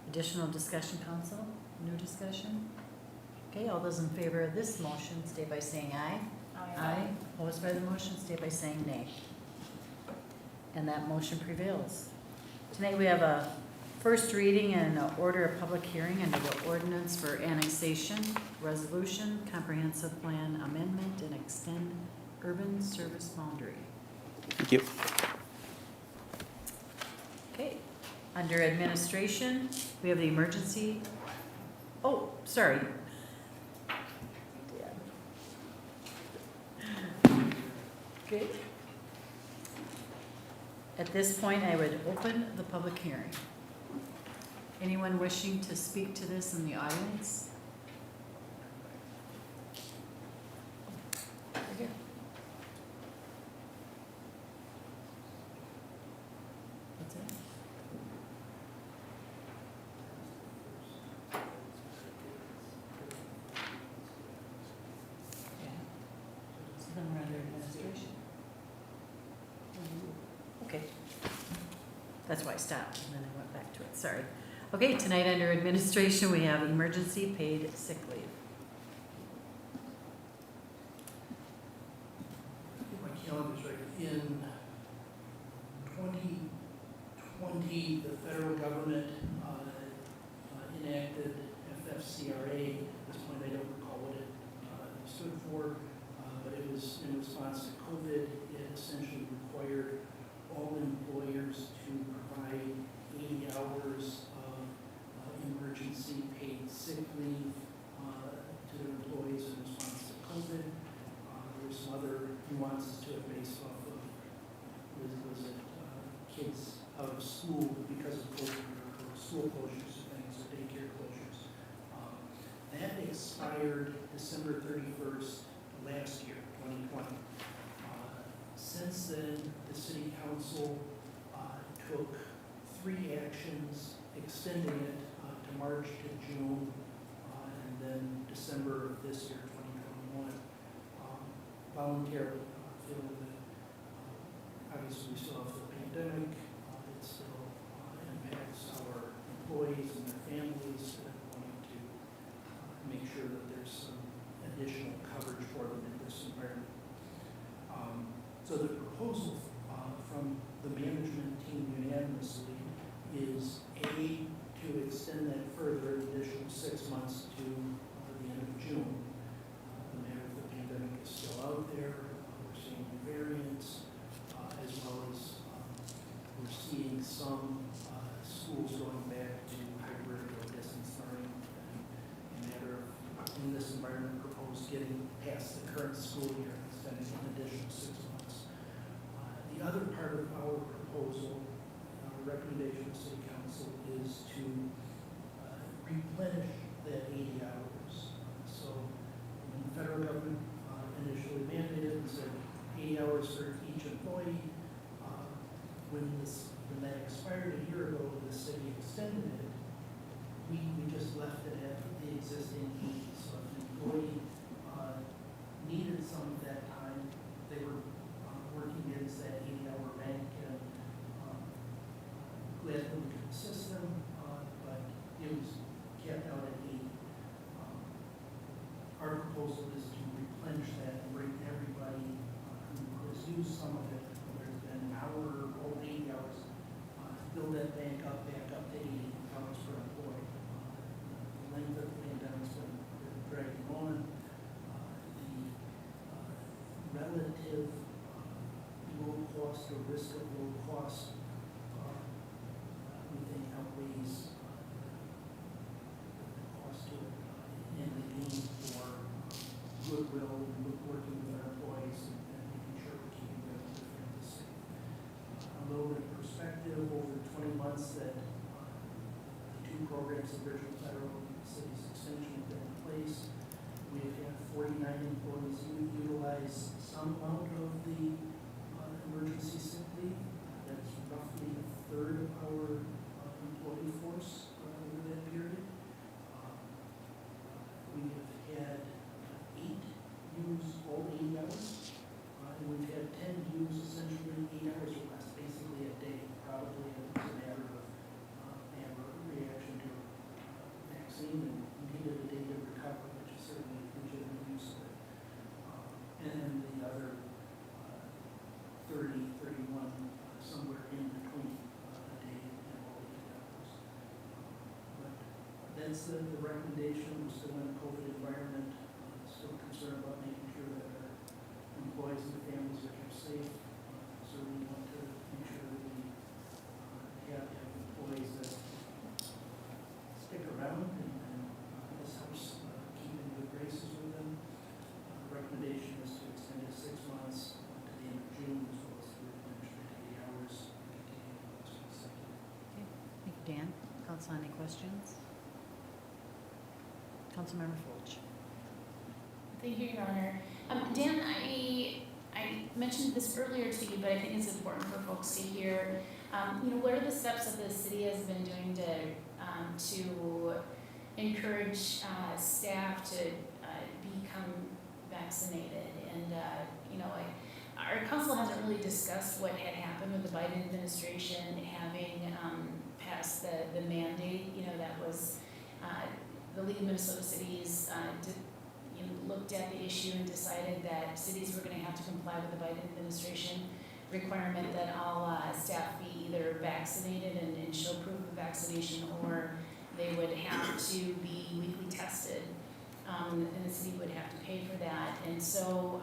Additional discussion, council? New discussion? Okay, all those in favor of this motion state by saying aye. Aye. Opposed by the motion state by saying nay. And that motion prevails. Tonight we have a first reading and an order of public hearing under the ordinance for annexation, resolution, comprehensive plan amendment, and extend urban service boundary. Thank you. Okay, under administration, we have the emergency, oh, sorry. Okay. At this point, I would open the public hearing. Anyone wishing to speak to this in the audience? Over here. That's it? Yeah. So then we're under administration. Okay. That's why I stopped, and then I went back to it, sorry. Okay, tonight under administration, we have emergency paid sick leave. My calendar's right. In 2020, the federal government enacted FFCRA. At this point, I don't recall what it stood for, but it was in response to COVID. It essentially required all employers to provide 80 hours of emergency paid sick leave to their employees in response to COVID. There were some other nuances to it based off of, was it kids out of school because of COVID, or school closures or things, or daycare closures. That expired December 31st last year, 2020. Since then, the city council took 3 actions extending it to March to June, and then December of this year, 2021, voluntarily, feeling that obviously we still have the pandemic, it still impacts our employees and their families, and wanting to make sure that there's some additional coverage for them in this environment. So the proposal from the management team unanimously is A, to extend that further an additional 6 months to the end of June. No matter if the pandemic is still out there, we're seeing variants, as well as we're seeing some schools going back to hybrid or distance learning. In a matter of, in this environment, propose getting past the current school year and extending an additional 6 months. The other part of our proposal, our recommendation to City Council, is to replenish that 80 hours. So when the federal government initially mandated and said 80 hours for each employee, when that expired a year ago, the city extended it, we just left it at the existing 80. So if an employee needed some of that time, they were working against that 80-hour bank, and gladly we could assist them, but it was kept out at 80. Our proposal is to replenish that and bring everybody who has used some of it, whether it's been an hour or 80 hours, build that bank up, back up to 80 hours per employee. The length of the pandemic's been dragging on. The relative low cost or risk of low cost, we think outweighs the cost to it, and the need for goodwill and working with our employees and making sure we're keeping them safe. A little bit of perspective, over 21 months that the two programs, the original federal and the city's extension, have been in place. We've had 49 employees utilize some amount of the emergency sick leave. That's roughly a third of our employee force over that period. We have had 8 use all 80 hours, and we've had 10 use essentially 8 hours or less, basically a day, probably as a matter of reaction to vaccine and needed a day to recover, which is certainly a legitimate use of it. And then the other 30, 31, somewhere in between a day and all 8 hours. But that's the recommendation. We're still in a COVID environment, still concerned about making sure that our employees and families are kept safe. So we want to make sure that we have employees that stick around and this helps keep in good graces with them. The recommendation is to extend it 6 months to the end of June, as well as the administrative 80 hours continuing the most consecutive. Okay, thank you, Dan. Council, any questions? Councilmember Fulch. Thank you, Your Honor. Dan, I mentioned this earlier to you, but I think it's important for folks to hear. What are the steps that the city has been doing to encourage staff to become vaccinated? And our council hasn't really discussed what had happened with the Biden administration having passed the mandate. That was the League of Minnesota Cities looked at the issue and decided that cities were going to have to comply with the Biden administration requirement that all staff be either vaccinated and show proof of vaccination, or they would have to be weekly tested, and the city would have to pay for that. And so,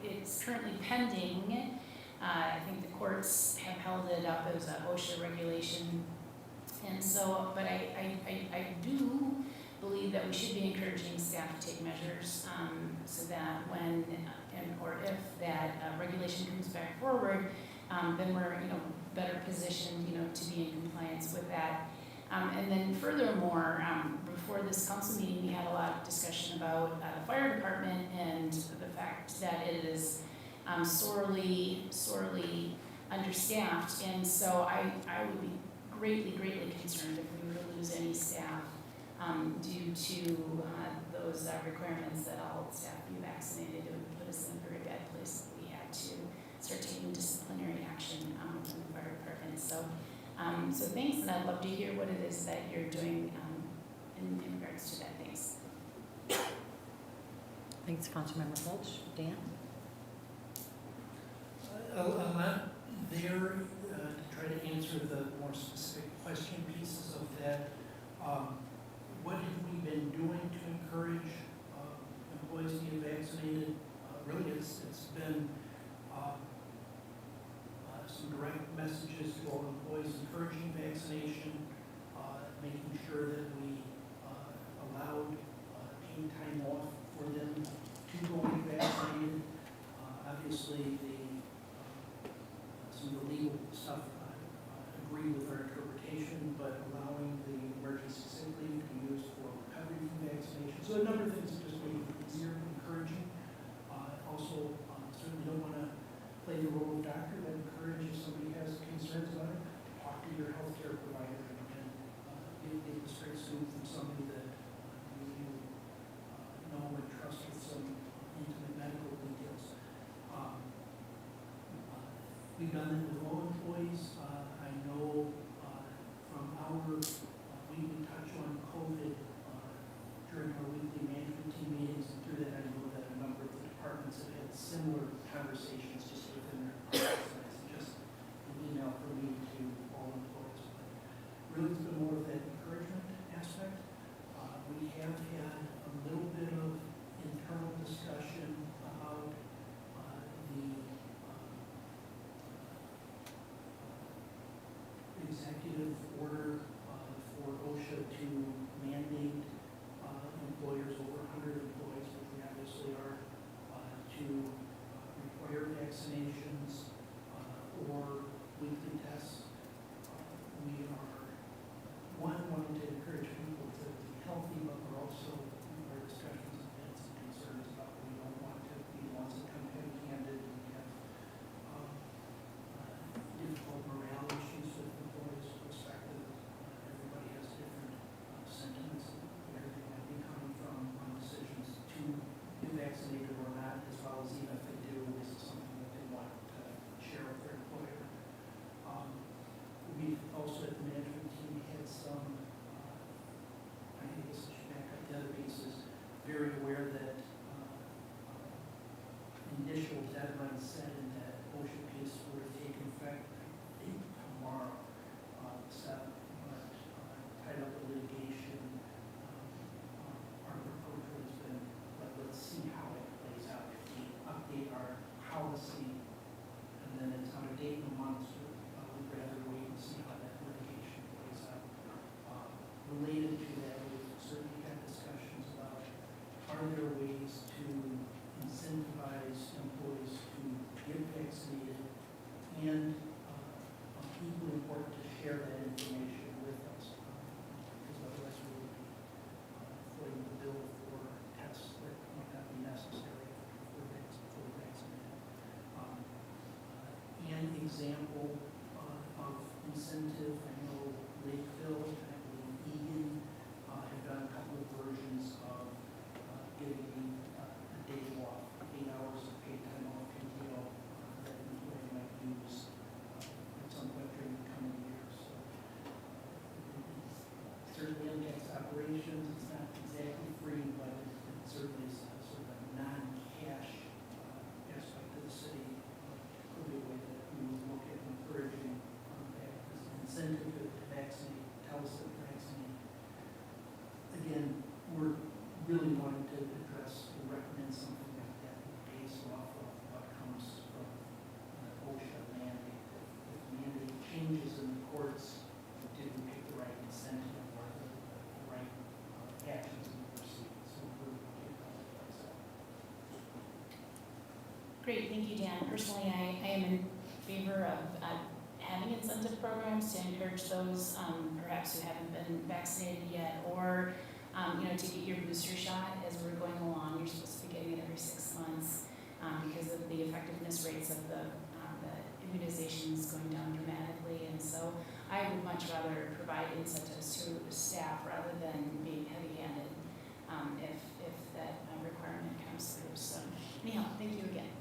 it's currently pending. I think the courts have held it up as a OSHA regulation. And so, but I do believe that we should be encouraging staff to take measures so that when or if that regulation comes back forward, then we're better positioned to be in compliance with that. And then furthermore, before this council meeting, we had a lot of discussion about the fire department and the fact that it is sorely understaffed. And so I would be greatly concerned if we were to lose any staff due to those requirements that all staff be vaccinated. It would put us in a very bad place if we had to start taking disciplinary action within the fire department. So thanks, and I'd love to hear what it is that you're doing in regards to that. Thanks. Thanks, Councilmember Fulch. Dan? A lot there to try to answer the more specific question pieces of that. What have we been doing to encourage employees to get vaccinated? Really, it's been some direct messages to all employees encouraging vaccination, making sure that we allowed paid time off for them to go and get vaccinated. Obviously, some of the legal stuff agree with our interpretation, but allowing the emergency sick leave to be used for recovery from vaccination. So a number of things that just make it easier and encouraging. Also, certainly don't want to play the role of doctor, but encourage if somebody has concerns about it, talk to your healthcare provider and get the straight scoop from somebody that you know and trust with some intimate medical details. We've done that with all employees. I know from our weekly touch on COVID during our weekly management team meetings, and through that I know that a number of the departments have had similar conversations just within their departments. It's just an email from me to all employees. But really it's been more of that encouragement aspect. We have had a little bit of internal discussion about the executive order for OSHA to mandate employers over 100 employees, which we obviously are, to require vaccinations or weekly tests. example of incentive. I know Lakeville, I believe Egan, have done a couple of versions of giving a day off, 8 hours of paid time off PTO that an employee might use at some point during the coming year. So it certainly impacts operations. It's not exactly free, but it certainly is sort of a non-cash aspect of the city. Could be a way that we would look at encouraging that as an incentive to vaccinate, tell us that vaccinate. Again, we're really wanting to address or recommend something like that based off of what comes from the OSHA mandate. If mandate changes in the courts, did we pick the right incentive or the right actions we proceed? So we're looking at that as well. Great, thank you, Dan. Personally, I am in favor of having incentive programs to encourage those perhaps who haven't been vaccinated yet, or to get your booster shot as we're going along. You're supposed to be getting it every 6 months because of the effectiveness rates of the immunizations going down dramatically. And so I would much rather provide incentives to staff rather than being heavy-handed if that requirement comes through. So anyhow, thank you again.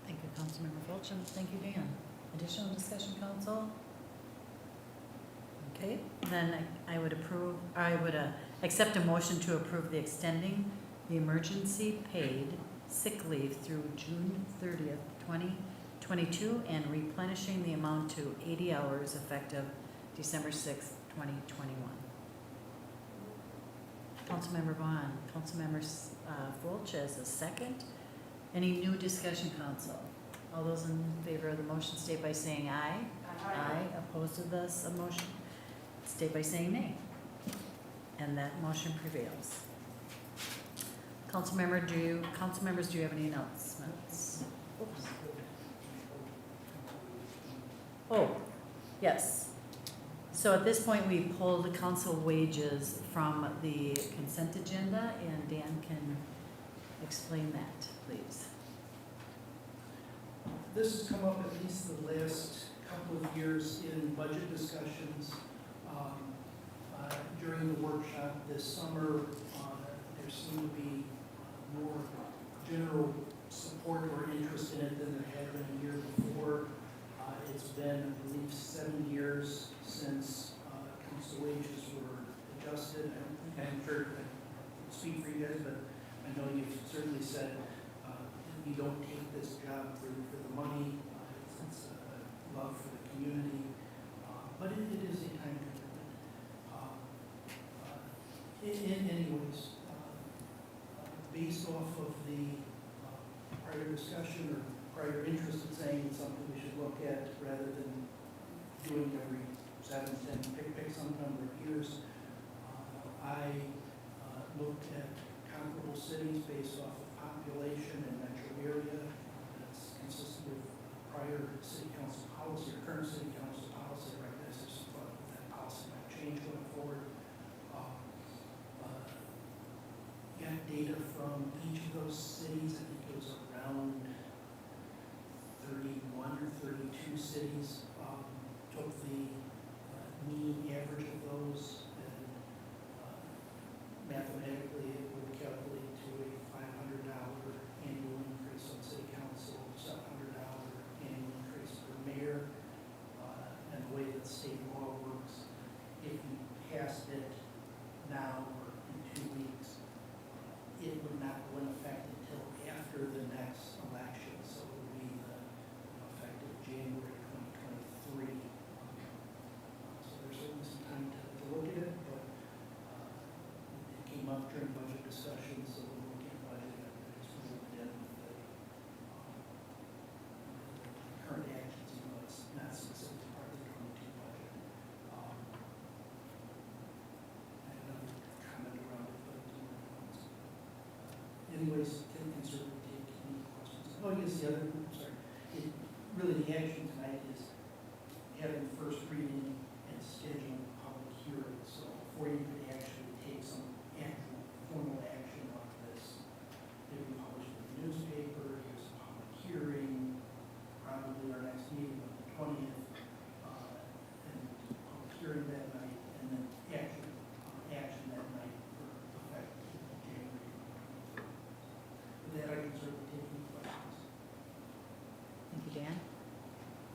Thank you, Councilmember Fulton. Thank you, Dan. Additional discussion, council? Okay, then I would accept a motion to approve the extending the emergency paid sick leave through June 30th, 2022, and replenishing the amount to 80 hours effective December 6th, 2021. Councilmember Vaughn, Councilmember Fulch as a second. Any new discussion, council? All those in favor of the motion state by saying aye. Aye. Opposed to this motion, state by saying nay. And that motion prevails. Councilmembers, do you have any announcements? Oops. Oh, yes. So at this point, we pulled council wages from the consent agenda, and Dan can explain that, please. This has come up at least the last couple of years in budget discussions. During the workshop this summer, there seemed to be more general support or interest in it than there had been a year before. It's been, I believe, 7 years since council wages were adjusted. I'm sure I don't speak for you guys, but I know you've certainly said you don't take this job for the money. It's a love for the community, but it is a time commitment. Anyways, based off of the prior discussion or prior interest in saying it's something we should look at rather than doing every 7, 10, pick some number of years, I looked at comparable cities based off of population and metro area that's consistent with prior city council policy or current city council policy. I recognize that policy might change going forward. Got data from each of those cities. I think it was around 31 or 32 cities. Took the mean average of those, and mathematically it would calculate to a $500 annual increase on city council, $700 annual increase for mayor. And the way that state law works, if you passed it now or in 2 weeks, it would not go in effect until after the next election, so it would be the effective January 2023. So there's certainly some time to look at it, but it came up during budget discussions, so we're looking at budget. I just moved it in with the current actions, even though it's not specifically part of the 22 budget. I had another comment around it, but anyways, can certainly take any questions. Oh, yes, the other, really the action tonight is having first reading and scheduling public hearing. So before you could actually take some actual formal action on this, it would be published in the newspaper, here's a public hearing, probably our next meeting would be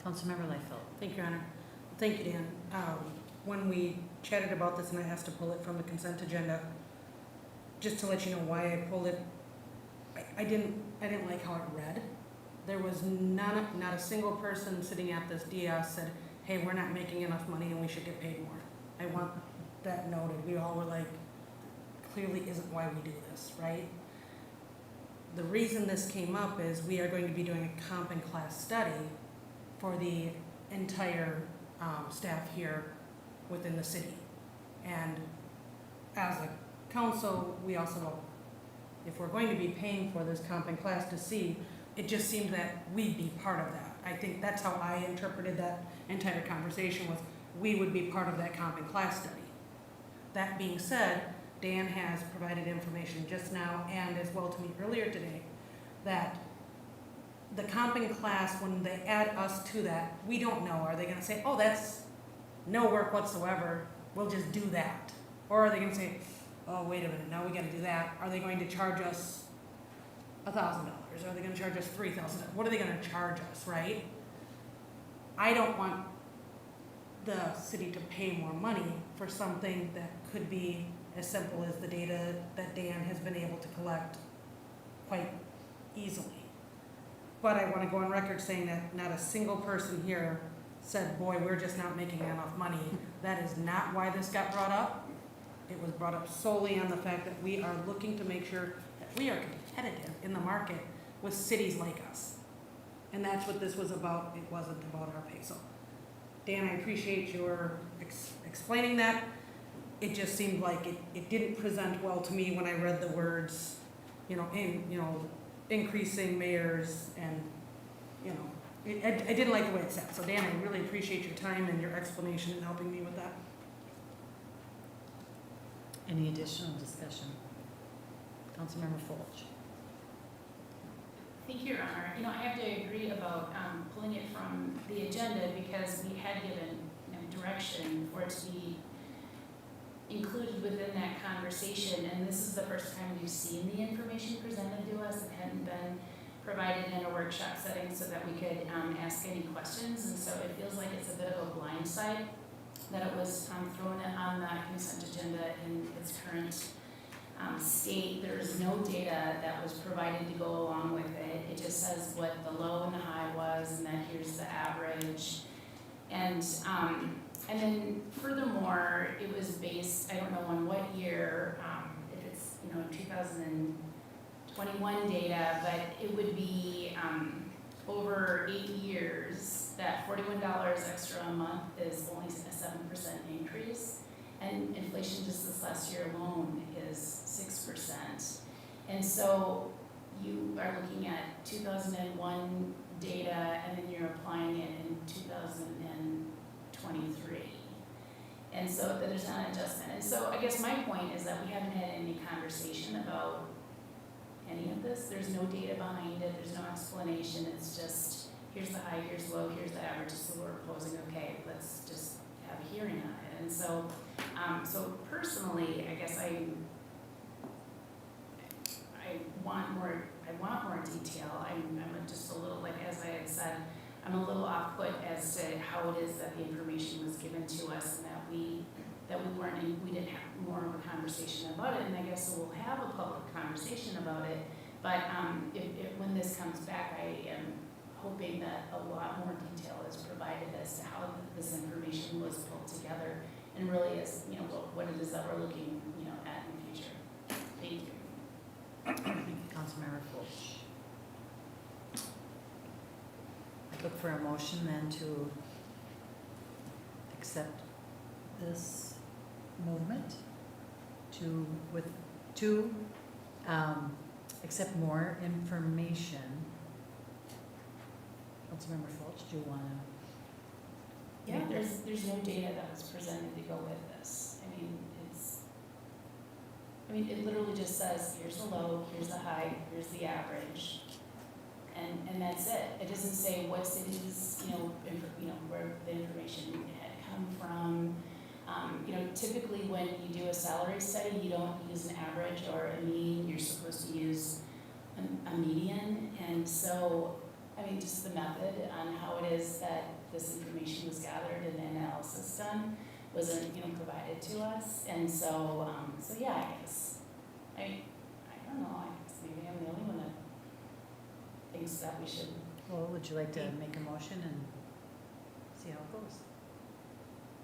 Councilmember Liefeld. Thank you, Your Honor. Thank you, Dan. When we chatted about this and I asked to pull it from the consent agenda, just to let you know why I pulled it, I didn't like how it read. There was not a single person sitting at this DS said, hey, we're not making enough money and we should get paid more. I want that noted. We all were like, clearly isn't why we do this, right? The reason this came up is we are going to be doing a comp and class study for the entire staff here within the city. And as a council, we also, if we're going to be paying for this comp and class to see, it just seemed that we'd be part of that. I think that's how I interpreted that entire conversation, was we would be part of that comp and class study. That being said, Dan has provided information just now and as well to me earlier today that the comp and class, when they add us to that, we don't know. Are they gonna say, oh, that's no work whatsoever, we'll just do that? Or are they gonna say, oh, wait a minute, now we gotta do that. Are they going to charge us $1,000? Are they gonna charge us $3,000? What are they gonna charge us, right? I don't want the city to pay more money for something that could be as simple as the data that Dan has been able to collect quite easily. But I wanna go on record saying that not a single person here said, boy, we're just not making enough money. That is not why this got brought up. It was brought up solely on the fact that we are looking to make sure that we are competitive in the market with cities like us. And that's what this was about. It wasn't about our pay. So, Dan, I appreciate your explaining that. It just seemed like it didn't present well to me when I read the words, increasing mayors and, I didn't like the way it said. So, Dan, I really appreciate your time and your explanation in helping me with that. Any additional discussion? Councilmember Fulch. Thank you, Your Honor. I have to agree about pulling it from the agenda because we had given direction for it to be included within that conversation, and this is the first time we've seen the information presented to us. It hadn't been provided in a workshop setting so that we could ask any questions, and so it feels like it's a bit of a blind side that it was thrown on the consent agenda in its current state. There's no data that was provided to go along with it. It just says what the low and the high was, and then here's the average. And then furthermore, it was based, I don't know on what year, if it's 2021 data, but it would be over 8 years, that $41 extra a month is only a 7% increase. And inflation just this last year alone is 6%. And so you are looking at 2001 data and then you're applying it in 2023. And so there's not an adjustment. And so I guess my point is that we haven't had any conversation about any of this. There's no data behind it. There's no explanation. It's just, here's the high, here's the low, here's the average. So we're proposing, okay, let's just have a hearing on it. And so, so personally, I guess I want more detail. I'm just a little, like as I had said, I'm a little off put as to how it is that the information was given to us and that we didn't have more of a conversation about it. And I guess we'll have a public conversation about it. But if when this comes back, I am hoping that a lot more detail is provided as to how this information was pulled together and really is, what it is that we're looking, at in the future. Thank you. Thank you, Councilmember Fulch. I look for a motion then to accept this movement to accept more information. Councilmember Fulch, do you want to? Yeah, there's no data that was presented to go with this. It literally just says, here's the low, here's the high, here's the average, and that's it. It doesn't say what cities, where the information had come from. Typically when you do a salary study, you don't use an average or a mean. You're supposed to use a median, and so, just the method on how it is that this information was gathered and analysis done, wasn't, provided to us. And so, yeah, I guess, I don't know, I guess maybe I'm the only one that thinks that we should. Well, would you like to make a motion and see how it goes?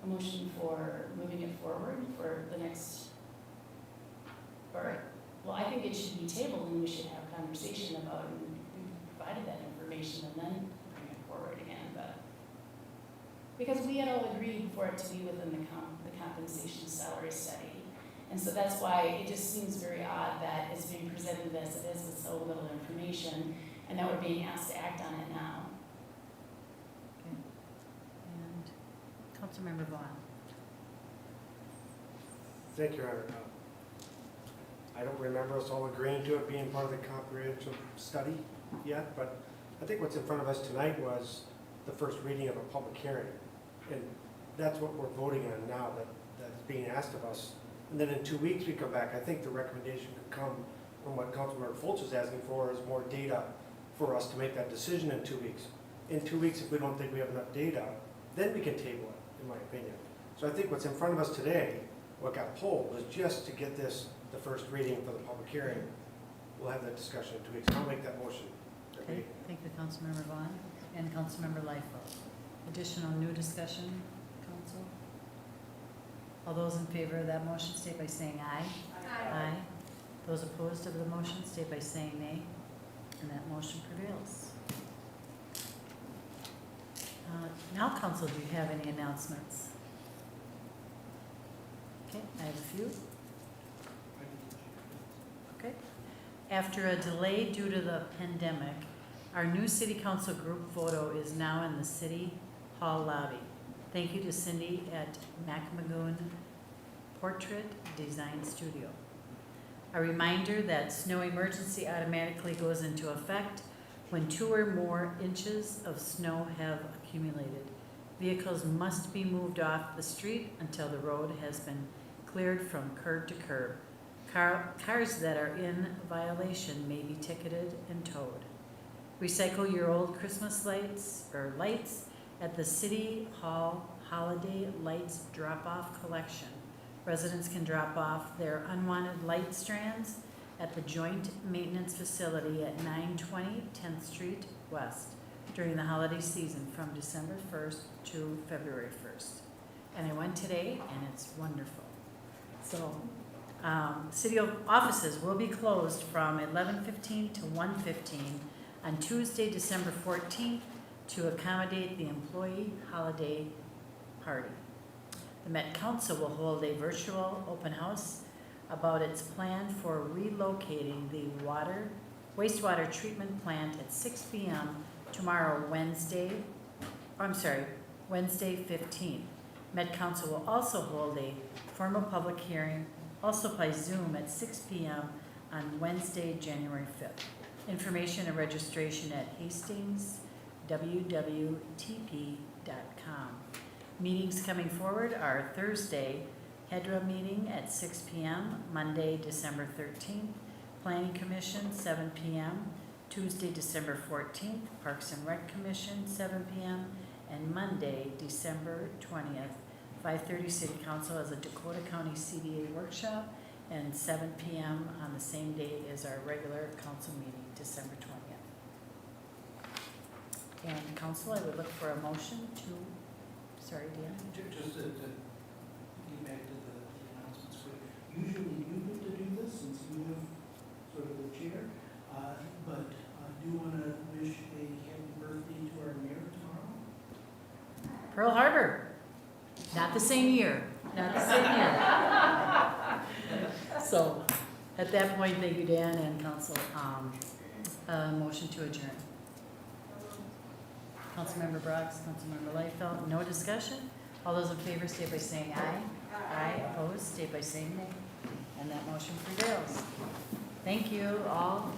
A motion for moving it forward for the next, well, I think it should be tabled and we should have conversation about it and we provided that information and then bring it forward again, but. Because we had all agreed for it to be within the compensation salary study. And so that's why it just seems very odd that it's being presented as it is with so little information and that we're being asked to act on it now. Okay. And Councilmember Vaughn. Thank you, Your Honor. I don't remember us all agreeing to it being part of the comprehensive study yet, but I think what's in front of us tonight was the first reading of a public hearing. And that's what we're voting on now, that's being asked of us. And then in 2 weeks, we come back. I think the recommendation could come from what Councilmember Fultz is asking for, is more data for us to make that decision in 2 weeks. In 2 weeks, if we don't think we have enough data, then we can table it, in my opinion. So I think what's in front of us today, what got pulled, was just to get this, the first reading for the public hearing. We'll have that discussion in 2 weeks. I'll make that motion. Okay, thank you, Councilmember Vaughn and Councilmember Lightfoot. Additional new discussion, council? All those in favor of that motion state by saying aye. Aye. Those opposed to the motion state by saying nay, and that motion prevails. Now, council, do you have any announcements? Okay, I have a few. Okay. After a delay due to the pandemic, our new city council group photo is now in the city hall lobby. Thank you to Cindy at McMagoon Portrait Design Studio. A reminder that snow emergency automatically goes into effect when 2 or more inches of snow have accumulated. Vehicles must be moved off the street until the road has been cleared from curb to curb. Cars that are in violation may be ticketed and towed. Recycle your old Christmas lights at the City Hall Holiday Lights Drop-Off Collection. Residents can drop off their unwanted light strands at the Joint Maintenance Facility at 920 10th Street West during the holiday season from December 1st to February 1st. And I went today and it's wonderful. So city offices will be closed from 11:15 to 1:15 on Tuesday, December 14th to accommodate the employee holiday party. The Met Council will hold a virtual open house about its plan for relocating the wastewater treatment plant at 6 p.m. tomorrow, Wednesday 15th. Met Council will also hold a formal public hearing, also by Zoom at 6 p.m. on Wednesday, January 5th. Information and registration at Hastings, www.tp.com. Meetings coming forward are Thursday, Hedra meeting at 6 p.m., Monday, December 13th, Planning Commission, 7 p.m., Tuesday, December 14th, Parks and Rec Commission, 7 p.m., and Monday, December 20th, 5:30 City Council has a Dakota County CDA workshop, and 7 p.m. on the same day as our regular council meeting, December 20th. And council, I would look for a motion to, sorry, Dan? Just to get back to the announcements, usually you get to do this since you have sort of the chair, but I do want to wish a happy birthday to our mayor tomorrow. Pearl Harbor, not the same year, not the same year. So, at that point, thank you, Dan and council. Motion to adjourn. Councilmember Brooks, Councilmember Lightfoot, no discussion? All those in favor state by saying aye. Aye. Opposed, state by saying nay. And that motion prevails. Thank you all.